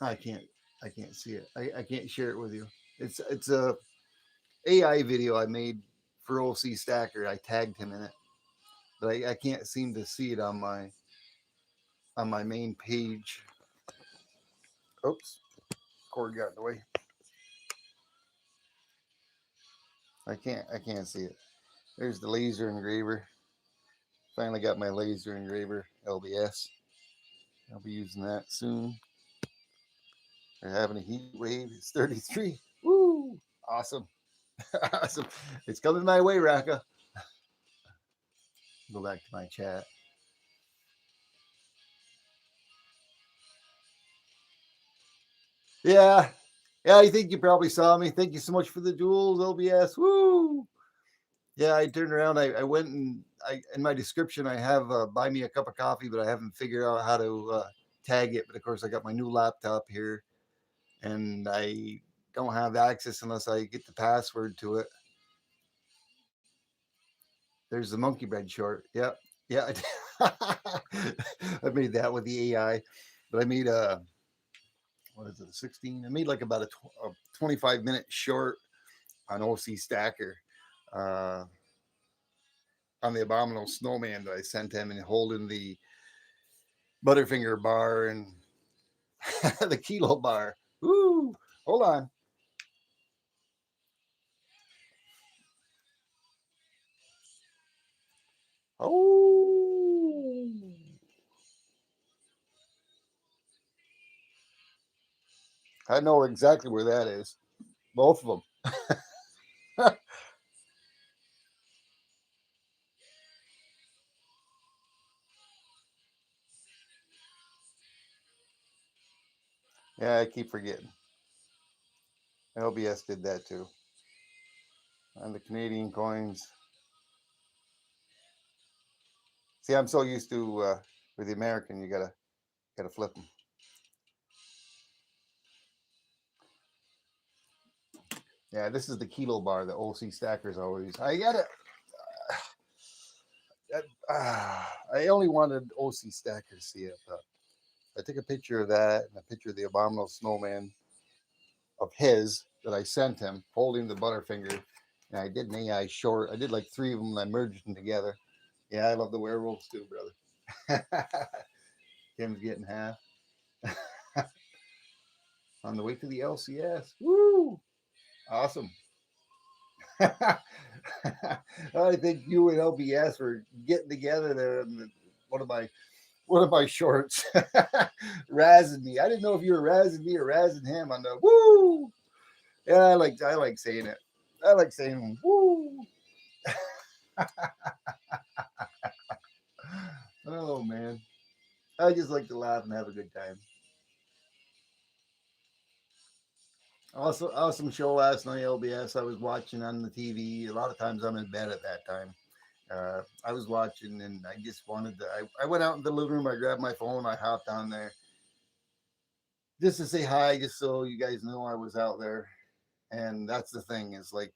I can't I can't see it. I can't share it with you. It's a AI video I made for OC Stacker. I tagged him in it. But I can't seem to see it on my main page. Oops. Cord got in the way. I can't see it. There's the laser engraver. Finally got my laser engraver LBS. I'll be using that soon. They're having a heat wave. It's 33. Woo! Awesome. Awesome. It's coming my way, Raka. Go back to my chat. Yeah. Yeah, I think you probably saw me. Thank you so much for the jewels, LBS. Woo! Yeah, I turned around. I went and in my description I have buy me a cup of coffee, but I haven't figured out how to tag it. But of course, I got my new laptop here, and I don't have access unless I get the password to it. There's the monkey bread short. Yep. Yeah. I made that with the AI, but I made a what is it, 16? I made like about a 25-minute short on OC Stacker. Uh, on the abominable snowman that I sent him and holding the Butterfinger bar and the kilo bar. Woo! Hold on. Oh, I know exactly where that is. Both of them. Yeah, I keep forgetting. LBS did that too. On the Canadian coins. See, I'm so used to with the American, you gotta flip them. Yeah, this is the kilo bar that OC Stackers always. I gotta. I only wanted OC Stacker to see it, but I took a picture of that and a picture of the abominable snowman of his that I sent him holding the Butterfinger. And I did an AI short. I did like three of them and I merged them together. Yeah, I love the werewolves too, brother. Tim's getting half. on the way to the LCS. Woo! Awesome. I think you and LBS were getting together there in one of my shorts, razzing me. I didn't know if you were razzing me or razzing him on the woo. Yeah, I like saying it. I like saying woo. Oh man, I just like to laugh and have a good time. Also, awesome show last night, LBS. I was watching on the TV. A lot of times I'm in bed at that time. I was watching and I just wanted to. I went out in the living room. I grabbed my phone. I hopped on there just to say hi, just so you guys know I was out there. And that's the thing is like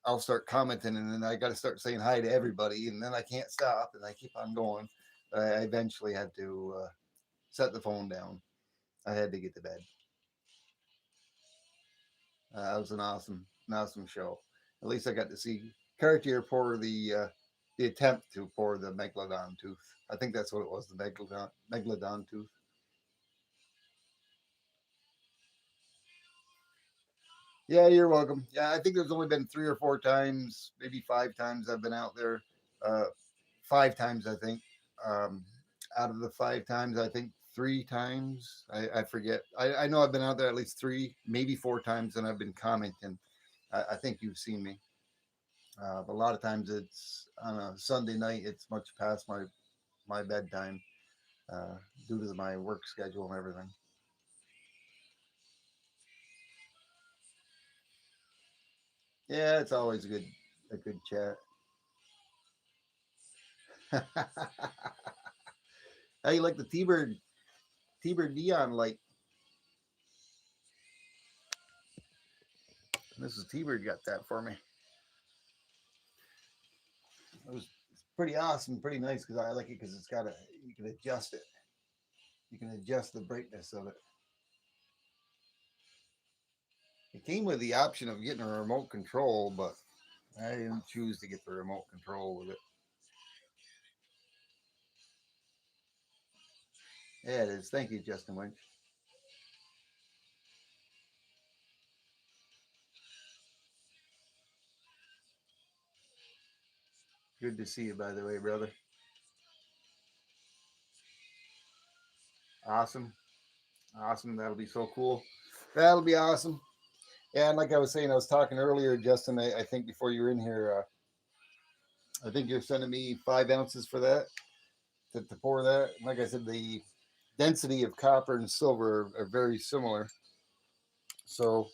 I'll start commenting and then I got to start saying hi to everybody, and then I can't stop and I keep on going. I eventually had to set the phone down. I had to get to bed. It was an awesome show. At least I got to see Cartier pour the attempt to pour the megalodon tooth. I think that's what it was, the megalodon tooth. Yeah, you're welcome. Yeah, I think there's only been 3 or 4 times, maybe 5 times I've been out there. Uh, 5 times, I think. Um, Out of the 5 times, I think 3 times. I forget. I know I've been out there at least 3, maybe 4 times, and I've been commenting. I think you've seen me. But a lot of times it's on a Sunday night. It's much past my bedtime uh, due to my work schedule and everything. Yeah, it's always a good chat. How you like the T-Bird Dion like? Mrs. T-Bird got that for me. It was pretty awesome, pretty nice because I like it because it's got a you can adjust it. You can adjust the brightness of it. It came with the option of getting a remote control, but I didn't choose to get the remote control with it. Yeah, it is. Thank you, Justin Winch. Good to see you, by the way, brother. Awesome, awesome. That'll be so cool. That'll be awesome. Yeah, and like I was saying, I was talking earlier, Justin. I think before you were in here, I think you're sending me 5 ounces for that to pour that. Like I said, the density of copper and silver are very similar. So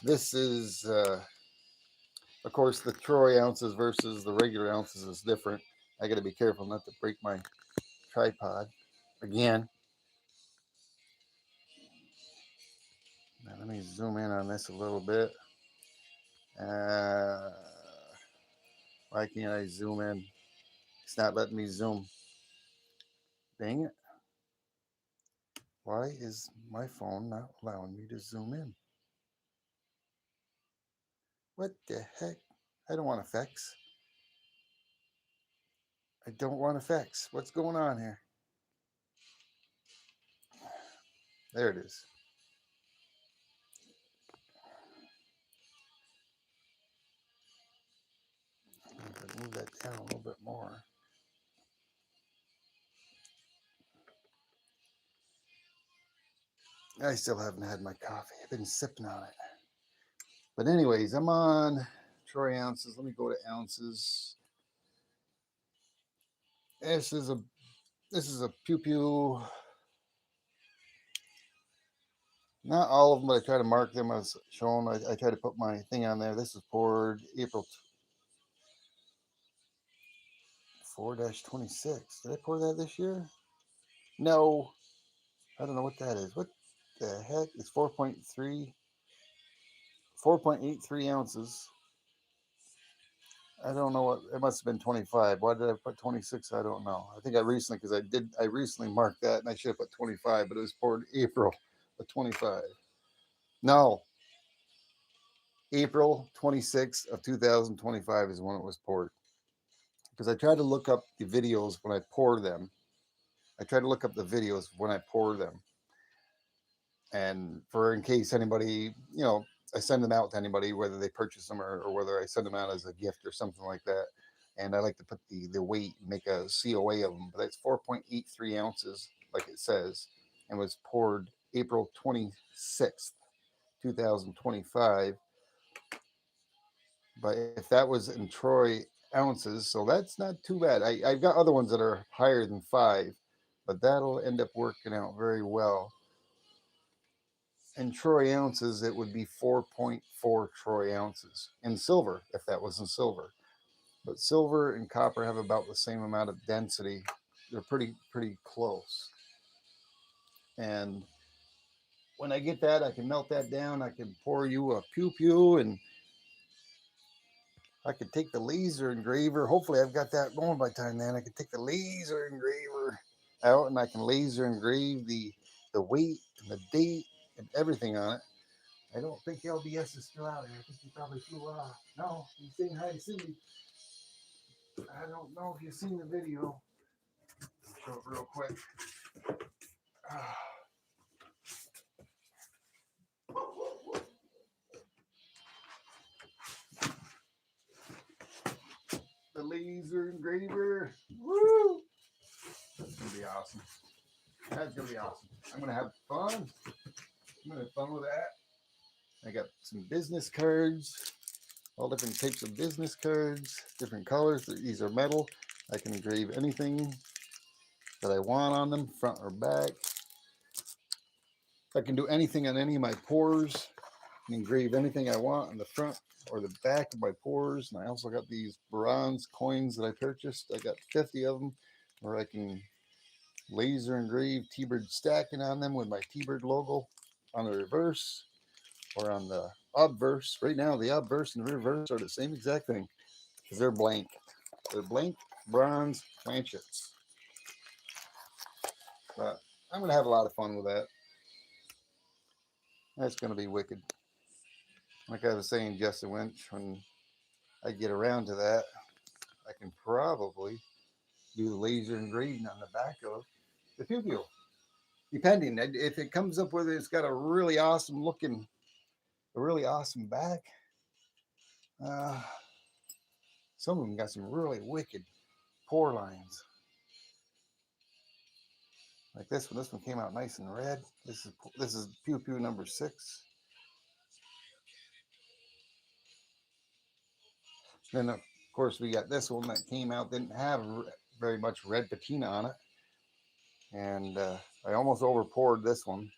this is, of course, the Troy ounces versus the regular ounces is different. I got to be careful not to break my tripod again. Now, let me zoom in on this a little bit. Uh, why can't I zoom in? It's not letting me zoom. Dang it. Why is my phone not allowing me to zoom in? What the heck? I don't want effects. I don't want effects. What's going on here? There it is. Move that down a little bit more. I still haven't had my coffee. I've been sipping on it. But anyways, I'm on Troy ounces. Let me go to ounces. This is a this is a pew pew. Not all of them, but I try to mark them as shown. I try to put my thing on there. This is poured April 4-26. Did I pour that this year? No. I don't know what that is. What the heck? It's 4.83 ounces. I don't know what it must have been 25. Why did I put 26? I don't know. I think I recently marked that and I should have put 25, but it was poured April of 25. No, April 26th of 2025 is when it was poured. Because I tried to look up the videos when I pour them. I tried to look up the videos when I pour them. And for in case anybody, I send them out to anybody, whether they purchase them or whether I send them out as a gift or something like that. And I like to put the weight, make a COA of them, but that's 4.83 ounces, like it says, and was poured April 26th, 2025. But if that was in Troy ounces, so that's not too bad. I've got other ones that are higher than 5, but that'll end up working out very well. In Troy ounces, it would be 4.4 Troy ounces in silver, if that was in silver. But silver and copper have about the same amount of density. They're pretty close. And when I get that, I can melt that down. I can pour you a pew pew, and I could take the laser engraver. Hopefully, I've got that going by the time then. I could take the laser engraver out, and I can laser engrave the weight and the date and everything on it. I don't think LBS is still out here. I think he probably flew off. No, he's saying hi to Cindy. I don't know if you've seen the video. I'll show it real quick. The laser engraver. Woo! That's gonna be awesome. That's gonna be awesome. I'm gonna have fun. I'm gonna have fun with that. I got some business cards, all different types of business cards, different colors. These are metal. I can engrave anything that I want on them, front or back. I can do anything on any of my pours. I can engrave anything I want on the front or the back of my pours. And I also got these bronze coins that I purchased. I got 50 of them where I can laser engrave T-Bird stacking on them with my T-Bird logo on the reverse or on the obverse. Right now, the obverse and the reverse are the same exact thing because they're blank. They're blank bronze planchets. But I'm going to have a lot of fun with that. That's going to be wicked. Like I was saying, Justin Winch, when I get around to that, I can probably do the laser engraving on the back of the pew pew. Depending, if it comes up with it's got a really awesome looking, a really awesome back. Uh, some of them got some really wicked pour lines. Like this one. This one came out nice and red. This is pew pew number 6. Then of course we got this one that came out, didn't have very much red patina on it, and I almost over poured this one,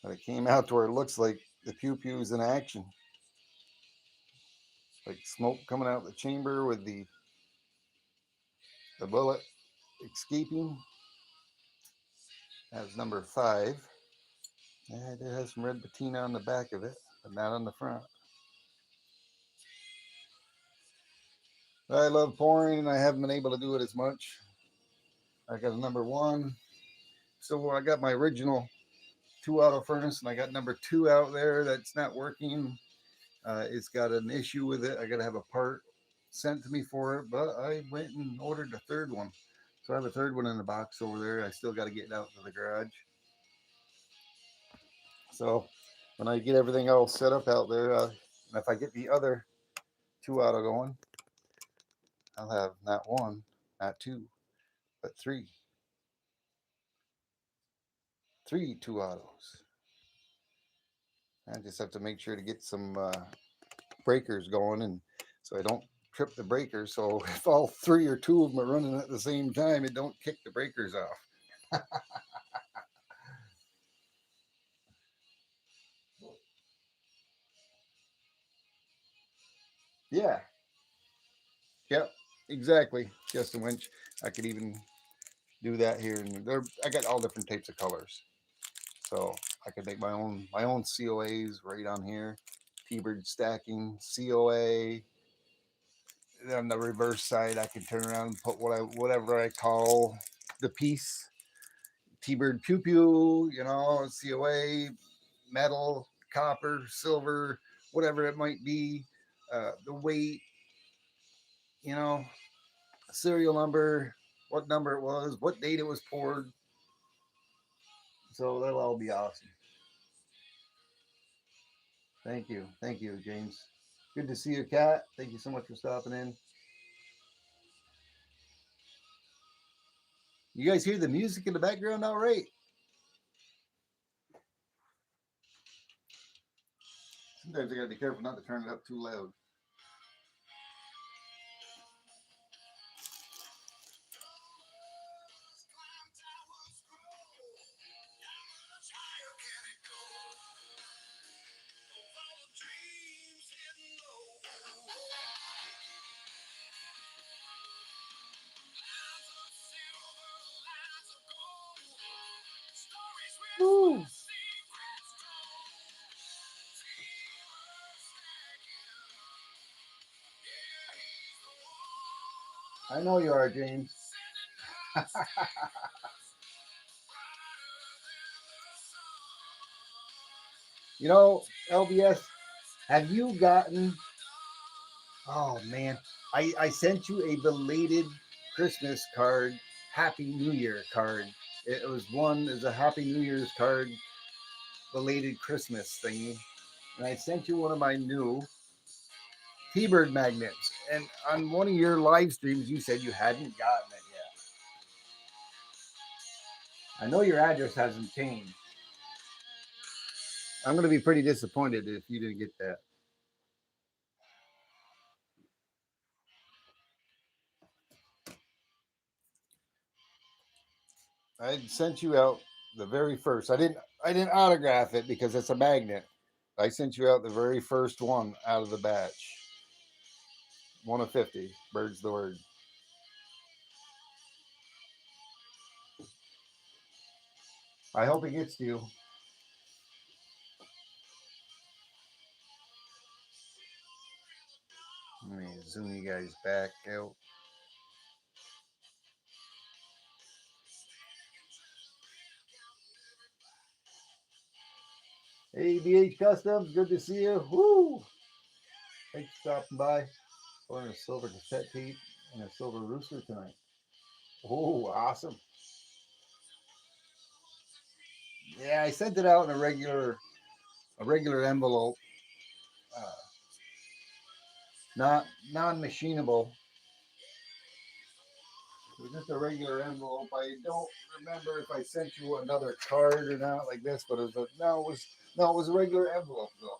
but it came out to where it looks like the pew pews in action, like smoke coming out of the chamber with the bullet escaping. That's number 5. And it has some red patina on the back of it, but not on the front. I love pouring, and I haven't been able to do it as much. I got a number 1. So I got my original 2-auto furnace, and I got number 2 out there that's not working. It's got an issue with it. I got to have a part sent to me for it, but I went and ordered a 3rd one. So I have a 3rd one in the box over there. I still got to get it out to the garage. So when I get everything all set up out there, and if I get the other 2-auto going, I'll have not 1, not 2, but 3. 3 2-autos. I just have to make sure to get some breakers going, and so I don't trip the breakers. So if all 3 or 2 of them are running at the same time, it don't kick the breakers off. Yeah. Yep. Exactly. Justin Winch. I could even do that here, and I got all different types of colors, so I could make my own COAs right on here. T-Bird stacking COA. On the reverse side, I can turn around and put whatever I call the piece. T-Bird pew pew, COA, metal, copper, silver, whatever it might be. The weight, you know, serial number, what number it was, what date it was poured. So that'll all be awesome. Thank you, James. Good to see you, Kat. Thank you so much for stopping in. You guys hear the music in the background all right? Sometimes I gotta be careful not to turn it up too loud. Woo. I know you are, James. You know, LBS, have you gotten? Oh man, I sent you a belated Christmas card, Happy New Year card. It was one as a Happy New Year's card, belated Christmas thingy, and I sent you one of my new T-Bird magnets. And on one of your live streams, you said you hadn't gotten it yet. I know your address hasn't changed. I'm going to be pretty disappointed if you didn't get that. I sent you out the very first. I didn't autograph it because it's a magnet. I sent you out the very first one out of the batch. One of 50. Bird's the word. I hope it gets to you. Let me zoom you guys back out. Hey, BH Customs, good to see you. Woo! Thanks for stopping by. Wearing a silver cassette tape and a silver rooster tonight. Oh, awesome. Yeah, I sent it out in a regular envelope. Uh, not non-machinable. It was just a regular envelope. I don't remember if I sent you another card or not like this, but it was a regular envelope though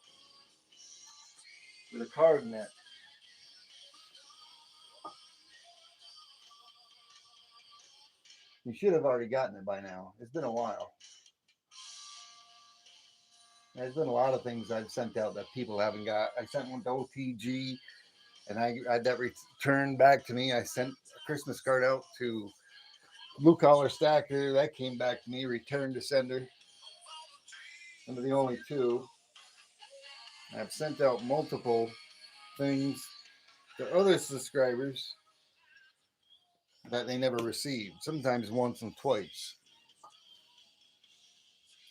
with a card in it. You should have already gotten it by now. It's been a while. There's been a lot of things I've sent out that people haven't got. I sent one to OTG, and I had that returned back to me. I sent a Christmas card out to Blue Collar Stacker. That came back to me, returned to sender. One of the only two. I've sent out multiple things to other subscribers that they never received, sometimes once and twice.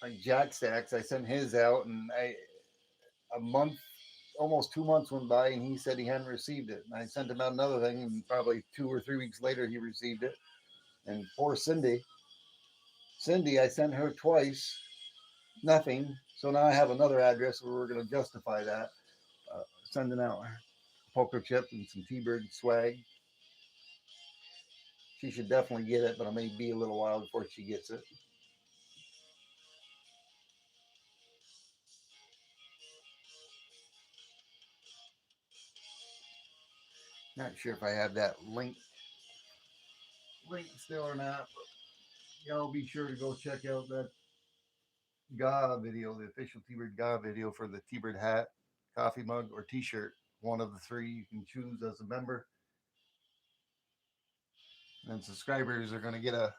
Like Jack Stacks, I sent his out, and a month, almost 2 months went by, and he said he hadn't received it. And I sent him out another thing, and probably 2 or 3 weeks later, he received it. And poor Cindy, I sent her twice, nothing. So now I have another address where we're going to justify that, sending out a poker chip and some T-Bird swag. She should definitely get it, but it may be a little while before she gets it. Not sure if I have that link still or not, but y'all be sure to go check out that GA video, the official T-Bird GA video for the T-Bird hat, coffee mug, or T-shirt. One of the three you can choose as a member. And subscribers are going to get a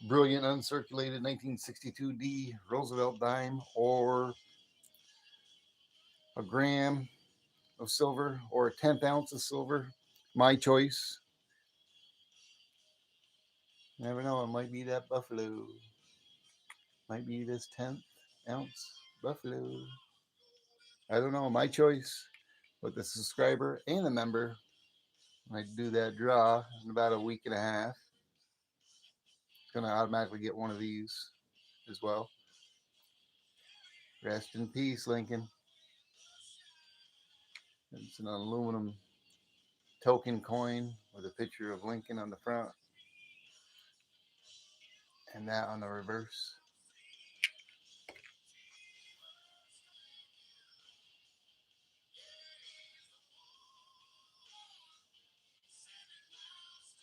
brilliant uncirculated 1962D Roosevelt dime or a gram of silver or a 10th ounce of silver. My choice. Never know, it might be that buffalo. Might be this 10th ounce buffalo. I don't know, my choice. But the subscriber and the member, I do that draw in about a week and a half. It's going to automatically get one of these as well. Rest in peace, Lincoln. It's an aluminum token coin with a picture of Lincoln on the front and that on the reverse.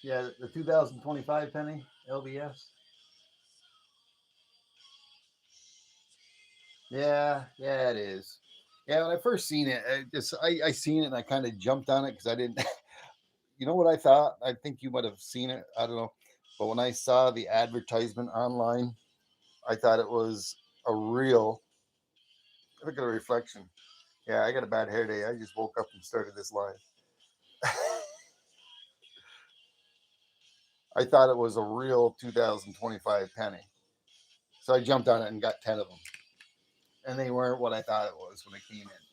Yeah, the 2025 penny LBS. Yeah, it is. Yeah, when I first seen it, I seen it and I kind of jumped on it because I didn't. You know what I thought? I think you might have seen it. I don't know, but when I saw the advertisement online, I thought it was a real. Look at the reflection. Yeah, I got a bad hair day. I just woke up and started this live. I thought it was a real 2025 penny, so I jumped on it and got 10 of them, and they weren't what I thought it was when it came in.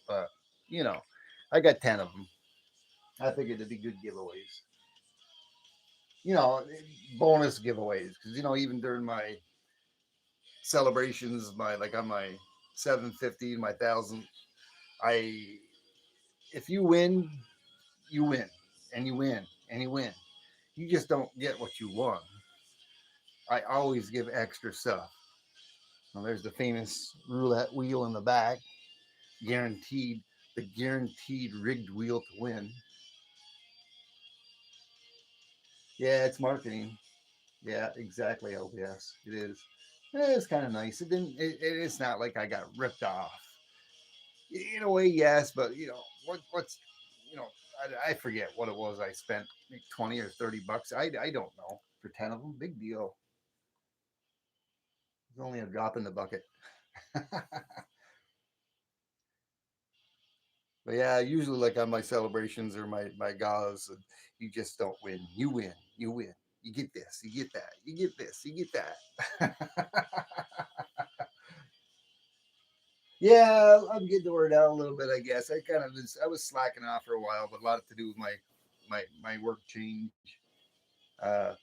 But you know, I got 10 of them. I figured it'd be good giveaways. You know, bonus giveaways because even during my celebrations, my like on my 750, my 1,000, I if you win, you win, and you win, and you win. You just don't get what you won. I always give extra stuff. Well, there's the famous roulette wheel in the back, guaranteed the guaranteed rigged wheel to win. Yeah, it's marketing. Yeah, exactly, LBS. It is. It's kind of nice. It didn't. It's not like I got ripped off. In a way, yes, but what's you know I forget what it was. I spent like 20 or 30 bucks. I don't know for 10 of them. Big deal. It's only a drop in the bucket. But yeah, usually like on my celebrations or my galas, you just don't win. You win. You win. You get this. You get that. You get this. You get that. Yeah, I'm getting the word out a little bit. I guess I was slacking off for a while, but a lot to do with my work change. Uh,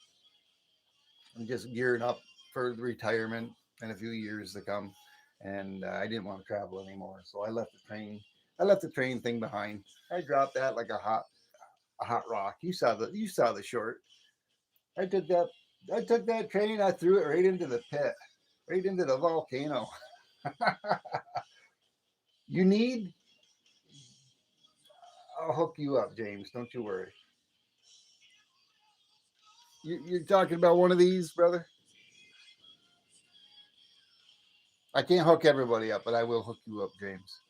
I'm just gearing up for the retirement in a few years to come, and I didn't want to travel anymore, so I left the train. I left the train thing behind. I dropped that like a hot rock. You saw the short. I took that I took that train. I threw it right into the pit, right into the volcano. You need? I'll hook you up, James. Don't you worry. You're talking about one of these, brother? I can't hook everybody up, but I will hook you up, James.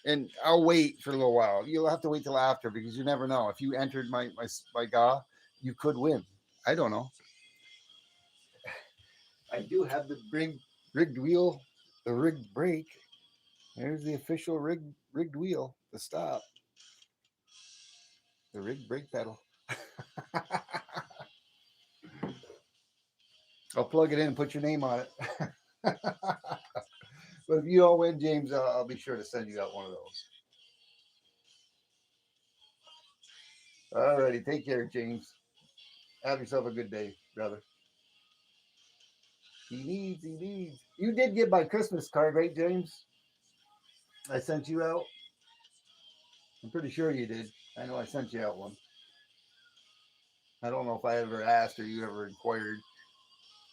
And I'll wait for a little while. You'll have to wait till after because you never know. If you entered my GA, you could win. I don't know. I do have the rigged wheel, the rigged brake. There's the official rigged wheel. The stop, the rigged brake pedal. I'll plug it in and put your name on it. But if you don't win, James, I'll be sure to send you out one of those. All righty. Take care, James. Have yourself a good day, brother. He needs. You did get my Christmas card, right, James? I sent you out. I'm pretty sure you did. I know I sent you out one. I don't know if I ever asked or you ever inquired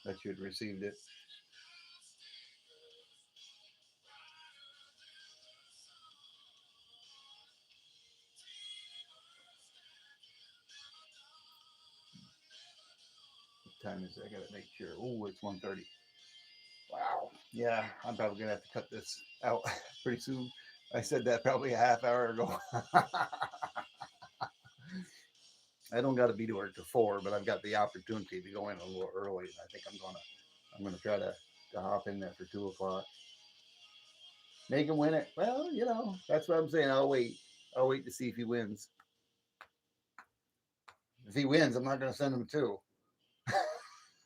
that you had received it. What time is it? I gotta make sure. Oh, it's 1:30. Wow. Yeah, I'm probably gonna have to cut this out pretty soon. I said that probably a half hour ago. I don't got to be to work till 4, but I've got the opportunity to go in a little early. And I think I'm gonna try to hop in there for 2 o'clock. Make him win it. Well, that's what I'm saying. I'll wait. I'll wait to see if he wins. If he wins, I'm not gonna send him two.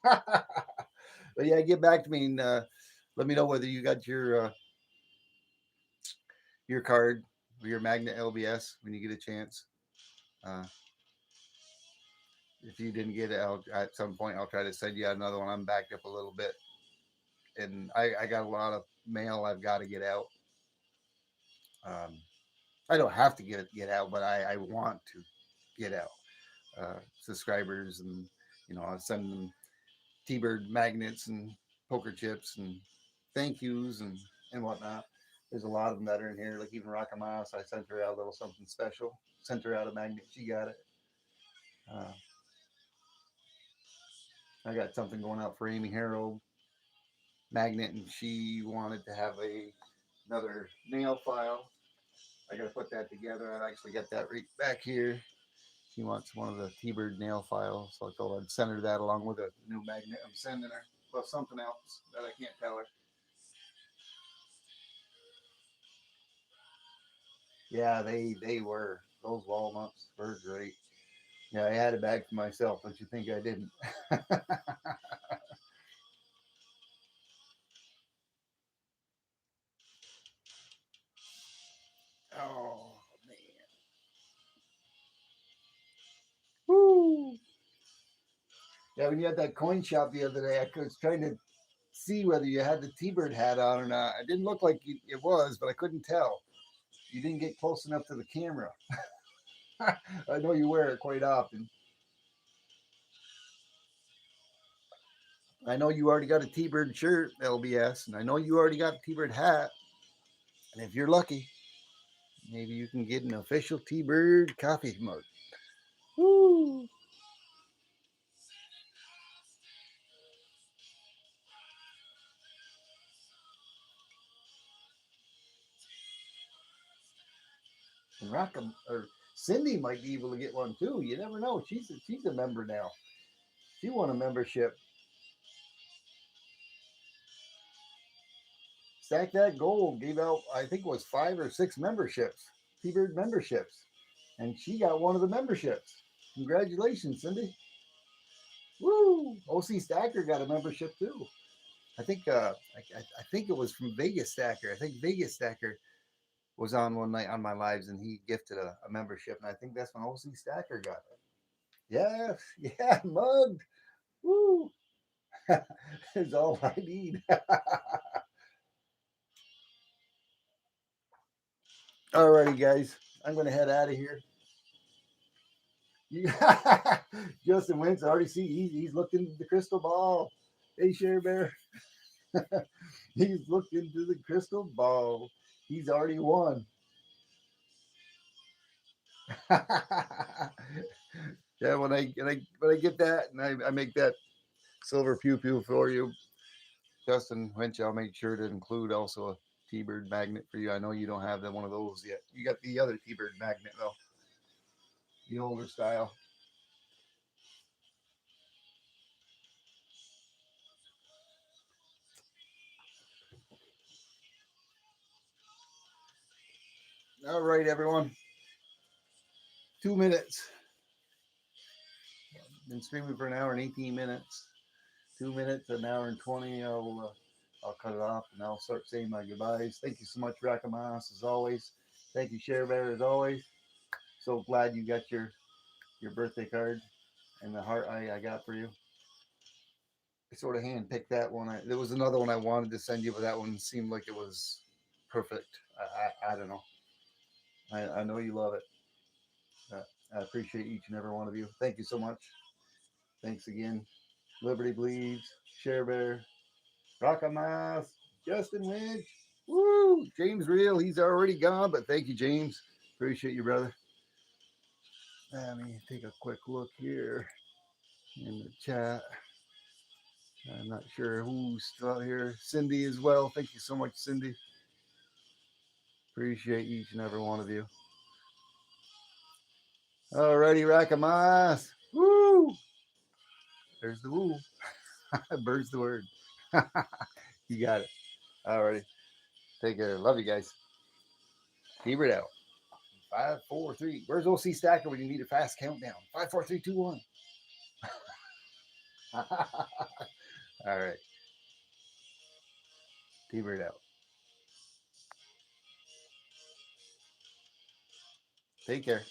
But yeah, get back to me and let me know whether you got your card or your Magnet LBS when you get a chance. Uh, if you didn't get it, at some point I'll try to send you out another one. I'm backed up a little bit. and I got a lot of mail I've got to get out. Um, I don't have to get out, but I want to get out. Subscribers, and I send them T-Bird magnets and poker chips and thank yous and whatnot. There's a lot of them that are in here. Like even Rockamas, I sent her out a little something special. Sent her out a magnet. She got it. Uh, I got something going out for Amy Harold magnet, and she wanted to have another nail file. I got to put that together. I actually got that right back here. She wants one of the T-Bird nail files, so I thought I'd send her that along with a new magnet I'm sending her, plus something else that I can't tell her. Yeah, they were. Those walnuts were great. Yeah, I had a bag for myself. Don't you think I didn't? Oh man. Woo. Yeah, when you had that coin shop the other day, I was trying to see whether you had the T-Bird hat on or not. It didn't look like it was, but I couldn't tell. You didn't get close enough to the camera. I know you wear it quite often. I know you already got a T-Bird shirt, LBS, and I know you already got a T-Bird hat. And if you're lucky, maybe you can get an official T-Bird coffee mug. Woo! And Rockham or Cindy might be able to get one too. You never know. She's a member now. She won a membership. Stack That Gold gave out, I think it was 5 or 6 memberships, T-Bird memberships, and she got one of the memberships. Congratulations, Cindy! Woo! OC Stacker got a membership too. I think I think it was from Vegas Stacker. I think Vegas Stacker was on one night on my lives, and he gifted a membership, and I think that's when OC Stacker got it. Yeah, yeah, mugged. Woo! Is all I need. Alrighty, guys, I'm gonna head out of here. You, Justin Wentz already see he's looked into the crystal ball. Hey, Share Bear, he's looked into the crystal ball. He's already won. Yeah, when I get that and I make that silver pew pew for you, Justin Winch, I'll make sure to include also a T-Bird magnet for you. I know you don't have one of those yet. You got the other T-Bird magnet though, the older style. All right, everyone. 2 minutes. Been streaming for an hour and 18 minutes. 2 minutes, an hour and 20. I'll cut it off and I'll start saying my goodbyes. Thank you so much, Rakamas, as always. Thank you, Share Bear, as always. So glad you got your birthday card and the heart I got for you. I sort of handpicked that one. There was another one I wanted to send you, but that one seemed like it was perfect. I don't know. I know you love it. Uh, I appreciate each and every one of you. Thank you so much. Thanks again. Liberty Bleeds, Share Bear, Rockamas, Justin Lynch. Woo! James Real, he's already gone, but thank you, James. Appreciate you, brother. Let me take a quick look here in the chat. I'm not sure who's still here. Cindy as well. Thank you so much, Cindy. Appreciate each and every one of you. Alrighty, Rackamas. Woo! There's the woo. Bird's the word. You got it. Alrighty. Take care. Love you guys. Keep it out. 5, 4, 3. Where's OC Stacker when you need a fast countdown? 5, 4, 3, 2, 1. All right. Keep it out. Take care.